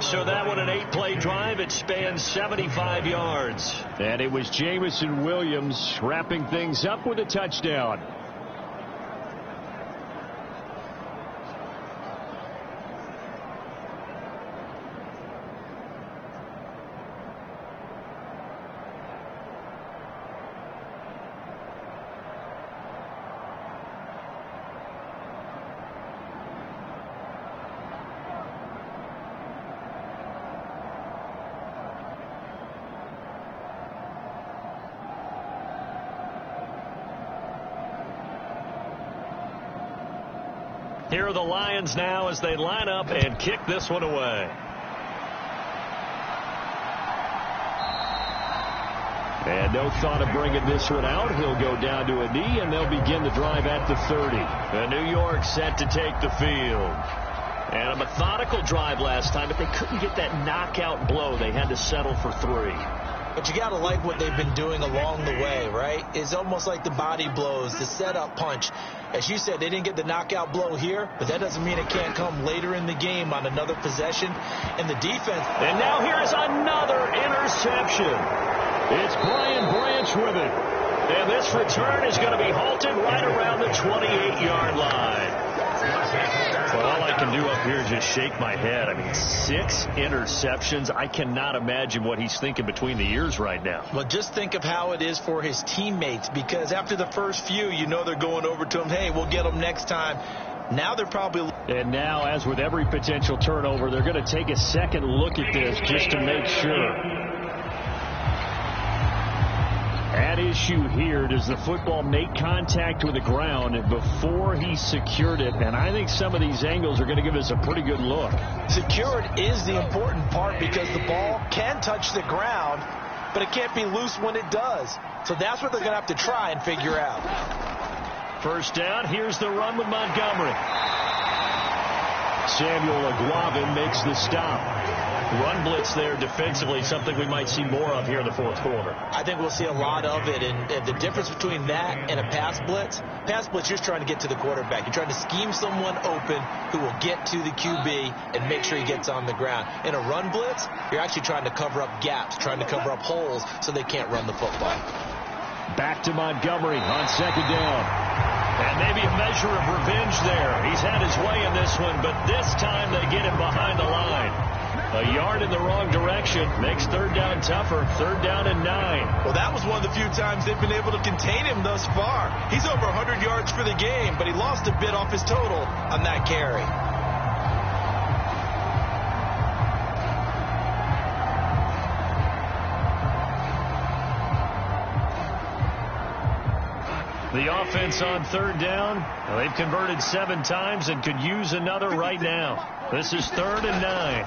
So that one an 8-play drive. It spans 75 yards. And it was Jamison Williams wrapping things up with a touchdown. Here are the Lions now as they line up and kick this one away. And no thought of bringing this one out. He'll go down to a knee, and they'll begin the drive at the 30. The New York set to take the field. And a methodical drive last time, but they couldn't get that knockout blow. They had to settle for 3. But you got to like what they've been doing along the way, right? It's almost like the body blows, the setup punch. As you said, they didn't get the knockout blow here, but that doesn't mean it can't come later in the game on another possession. And the defense. And now here's another interception. It's Brian Branch with it. And this return is going to be halted right around the 28-yard line. Well, all I can do up here is just shake my head. I mean, 6 interceptions. I cannot imagine what he's thinking between the ears right now. Well, just think of how it is for his teammates, because after the first few, you know they're going over to him, hey, we'll get them next time. Now they're probably... And now, as with every potential turnover, they're going to take a second look at this just to make sure. At issue here, does the football make contact with the ground before he secured it? And I think some of these angles are going to give us a pretty good look. Secured is the important part because the ball can touch the ground, but it can't be loose when it does. So that's what they're going to have to try and figure out. First down, here's the run with Montgomery. Samuel Aguavin makes the stop. Run blitz there defensively, something we might see more of here in the fourth quarter. I think we'll see a lot of it, and the difference between that and a pass blitz, you're trying to get to the quarterback. You're trying to scheme someone open who will get to the QB and make sure he gets on the ground. In a run blitz, you're actually trying to cover up gaps, trying to cover up holes so they can't run the football. Back to Montgomery on second down. And maybe a measure of revenge there. He's had his way in this one, but this time they get him behind the line. A yard in the wrong direction makes third down tougher. 3rd down and 9. Well, that was one of the few times they've been able to contain him thus far. He's over 100 yards for the game, but he lost a bit off his total on that carry. The offense on 3rd down. Well, they've converted 7 times and could use another right now. This is 3rd and 9.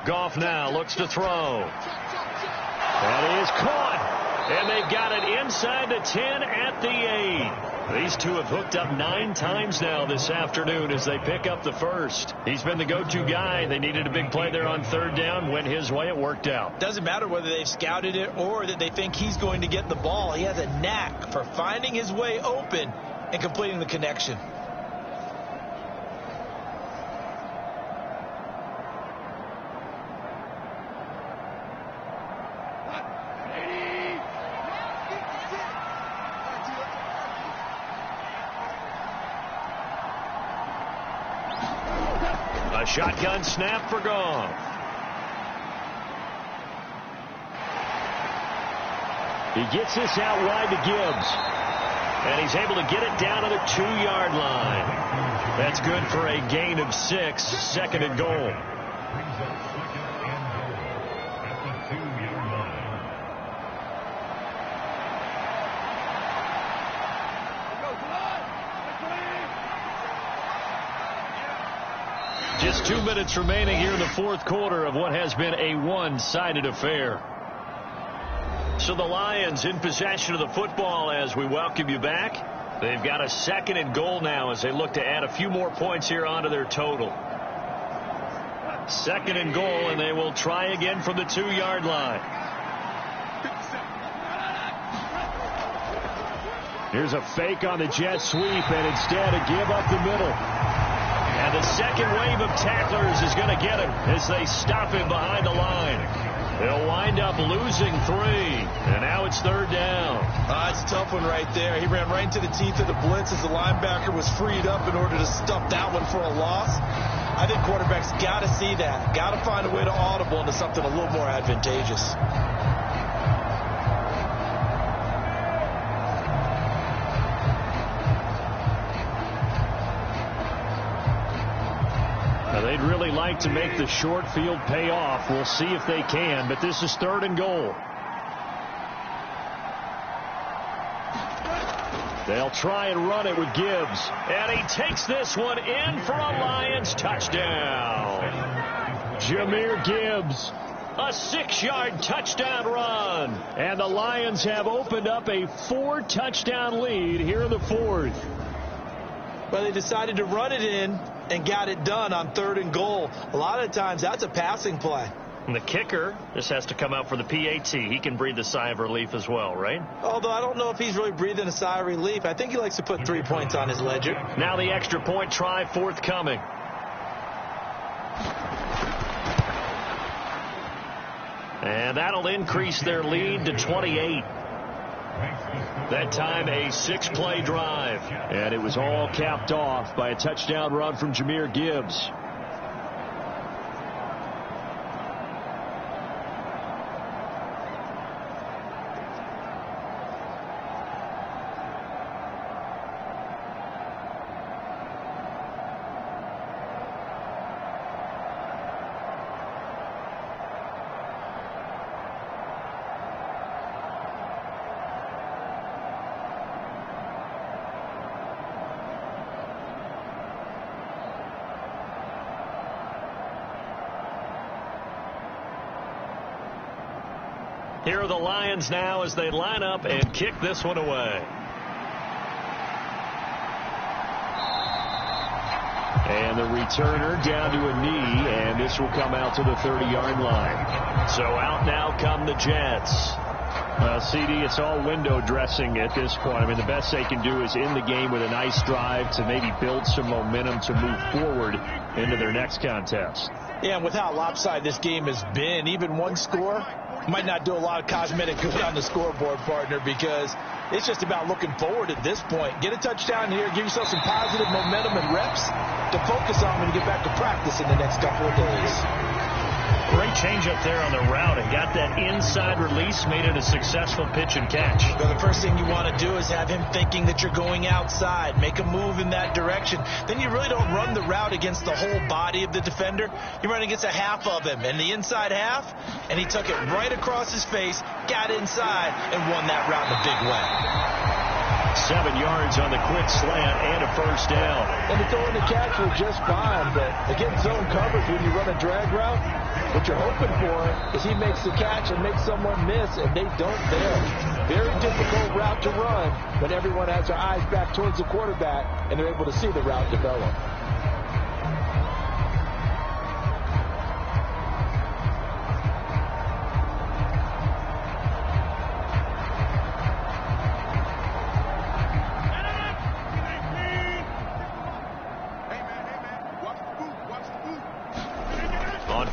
Goff now looks to throw. That is caught. And they've got it inside the 10 at the 8. These two have hooked up 9 times now this afternoon as they pick up the first. He's been the go-to guy. They needed a big play there on 3rd down. Went his way. It worked out. Doesn't matter whether they've scouted it or that they think he's going to get the ball. He has a knack for finding his way open and completing the connection. A shotgun snap for Goff. He gets this out wide to Gibbs. And he's able to get it down to the 2-yard line. That's good for a gain of 6, second and goal. Just 2 minutes remaining here in the fourth quarter of what has been a one-sided affair. So the Lions in possession of the football as we welcome you back. They've got a second and goal now as they look to add a few more points here onto their total. Second and goal, and they will try again from the 2-yard line. Here's a fake on the jet sweep, and instead a give up the middle. And the second wave of tacklers is going to get him as they stop him behind the line. They'll wind up losing 3, and now it's third down. It's a tough one right there. He ran right into the teeth of the blitz as the linebacker was freed up in order to stuff that one for a loss. I think quarterbacks got to see that. Got to find a way to audible into something a little more advantageous. They'd really like to make the short field pay off. We'll see if they can, but this is third and goal. They'll try and run it with Gibbs. And he takes this one in for a Lions touchdown. Jahmyr Gibbs, a 6-yard touchdown run. And the Lions have opened up a 4-touchdown lead here in the fourth. Well, they decided to run it in and got it done on third and goal. A lot of times that's a passing play. And the kicker just has to come out for the PAT. He can breathe a sigh of relief as well, right? Although I don't know if he's really breathing a sigh of relief. I think he likes to put 3 points on his ledger. Now the extra point try forthcoming. And that'll increase their lead to 28. That time a 6-play drive. And it was all capped off by a touchdown run from Jahmyr Gibbs. Here are the Lions now as they line up and kick this one away. And the returner down to a knee, and this will come out to the 30-yard line. So out now come the Jets. Well, CD, it's all window dressing at this point. I mean, the best they can do is end the game with a nice drive to maybe build some momentum to move forward into their next contest. Yeah, and with how lopsided this game has been, even one score might not do a lot of cosmetic good on the scoreboard, partner, because it's just about looking forward at this point. Get a touchdown here, give yourself some positive momentum and reps to focus on when you get back to practice in the next couple of days. Great change up there on the route and got that inside release, made it a successful pitch and catch. Well, the first thing you want to do is have him thinking that you're going outside, make a move in that direction. Then you really don't run the route against the whole body of the defender. You run against a half of him, and the inside half, and he took it right across his face, got inside, and won that route in a big way. 7 yards on the quick slant and a first down. And the throw and the catch were just fine, but against zone coverage when you run a drag route, what you're hoping for is he makes the catch and makes someone miss, and they don't there. Very difficult route to run when everyone has their eyes back towards the quarterback and they're able to see the route develop.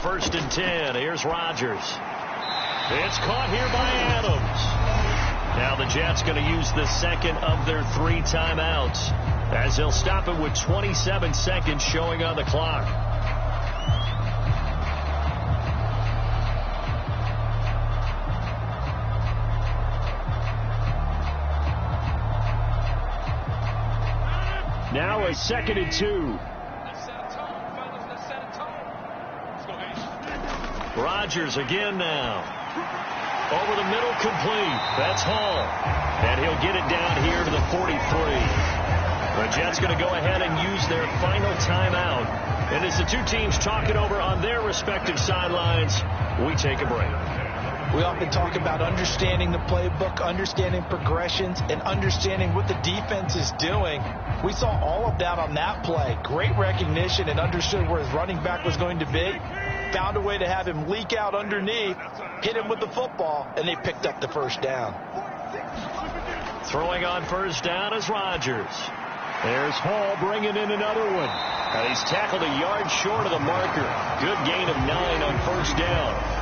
First and 10. Here's Rodgers. It's caught here by Adams. Now the Jets going to use the second of their 3 timeouts as they'll stop it with 27 seconds showing on the clock. Now a 2nd and 2. Rodgers again now. Over the middle, complete. That's Hall. And he'll get it down here to the 43. The Jets going to go ahead and use their final timeout. And as the two teams talk it over on their respective sidelines, we take a break. We often talk about understanding the playbook, understanding progressions, and understanding what the defense is doing. We saw all of that on that play. Great recognition and understood where his running back was going to be. Found a way to have him leak out underneath, hit him with the football, and they picked up the first down. Throwing on first down is Rodgers. There's Hall bringing in another one. And he's tackled a yard short of the marker. Good gain of 9 on first down.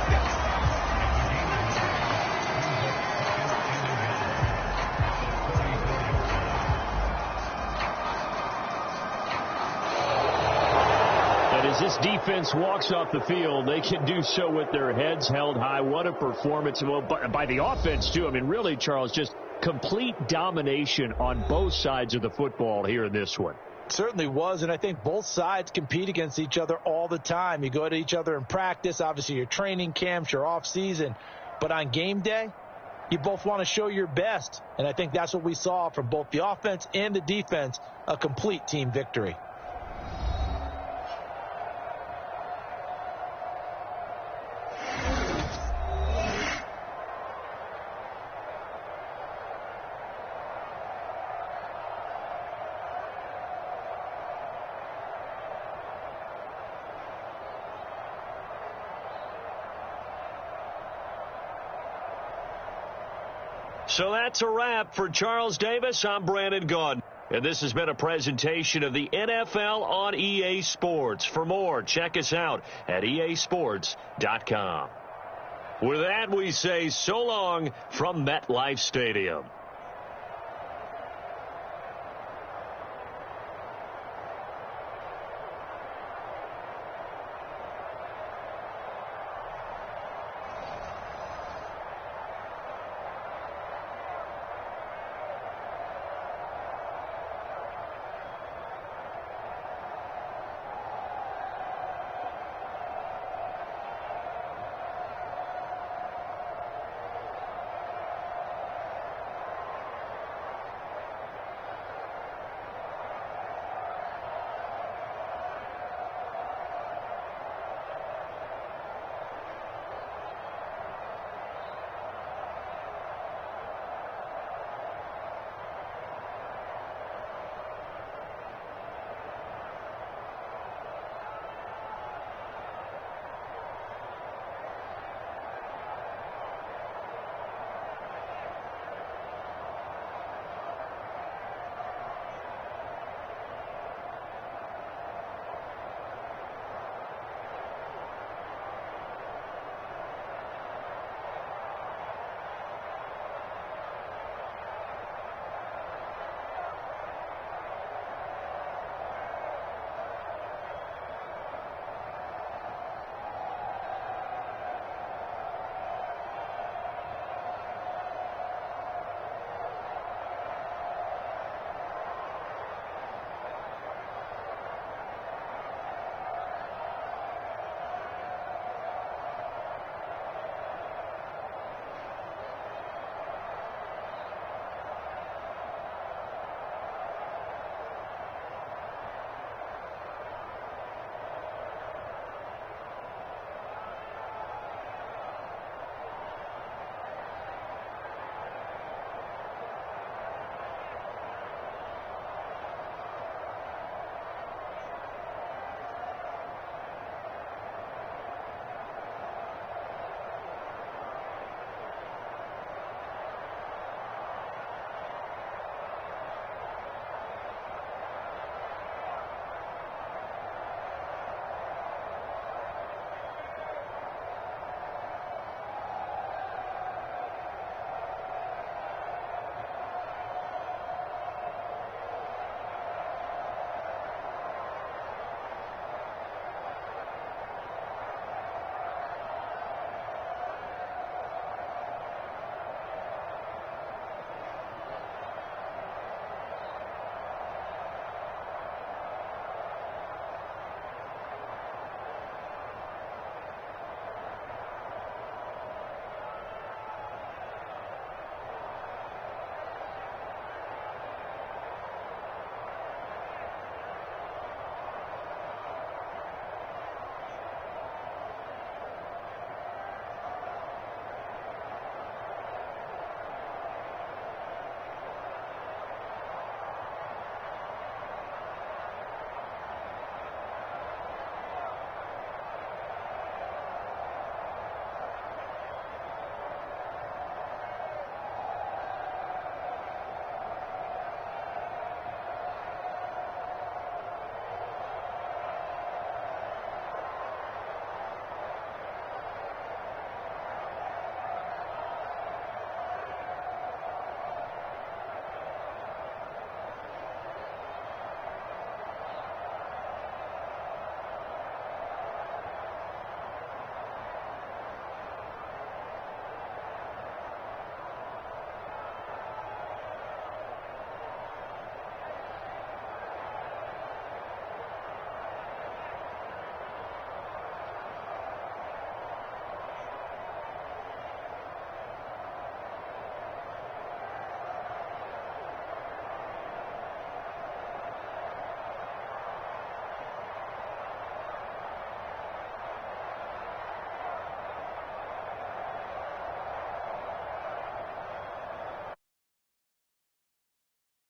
As this defense walks off the field, they can do so with their heads held high. What a performance. Well, by the offense, too. I mean, really, Charles, just complete domination on both sides of the football here in this one. Certainly was, and I think both sides compete against each other all the time. You go to each other in practice, obviously your training camps, your off-season, but on game day, you both want to show your best, and I think that's what we saw from both the offense and the defense, a complete team victory. So that's a wrap for Charles Davis. I'm Brandon Gaudin. And this has been a presentation of the NFL on EA Sports. For more, check us out at easports.com. With that, we say so long from MetLife Stadium.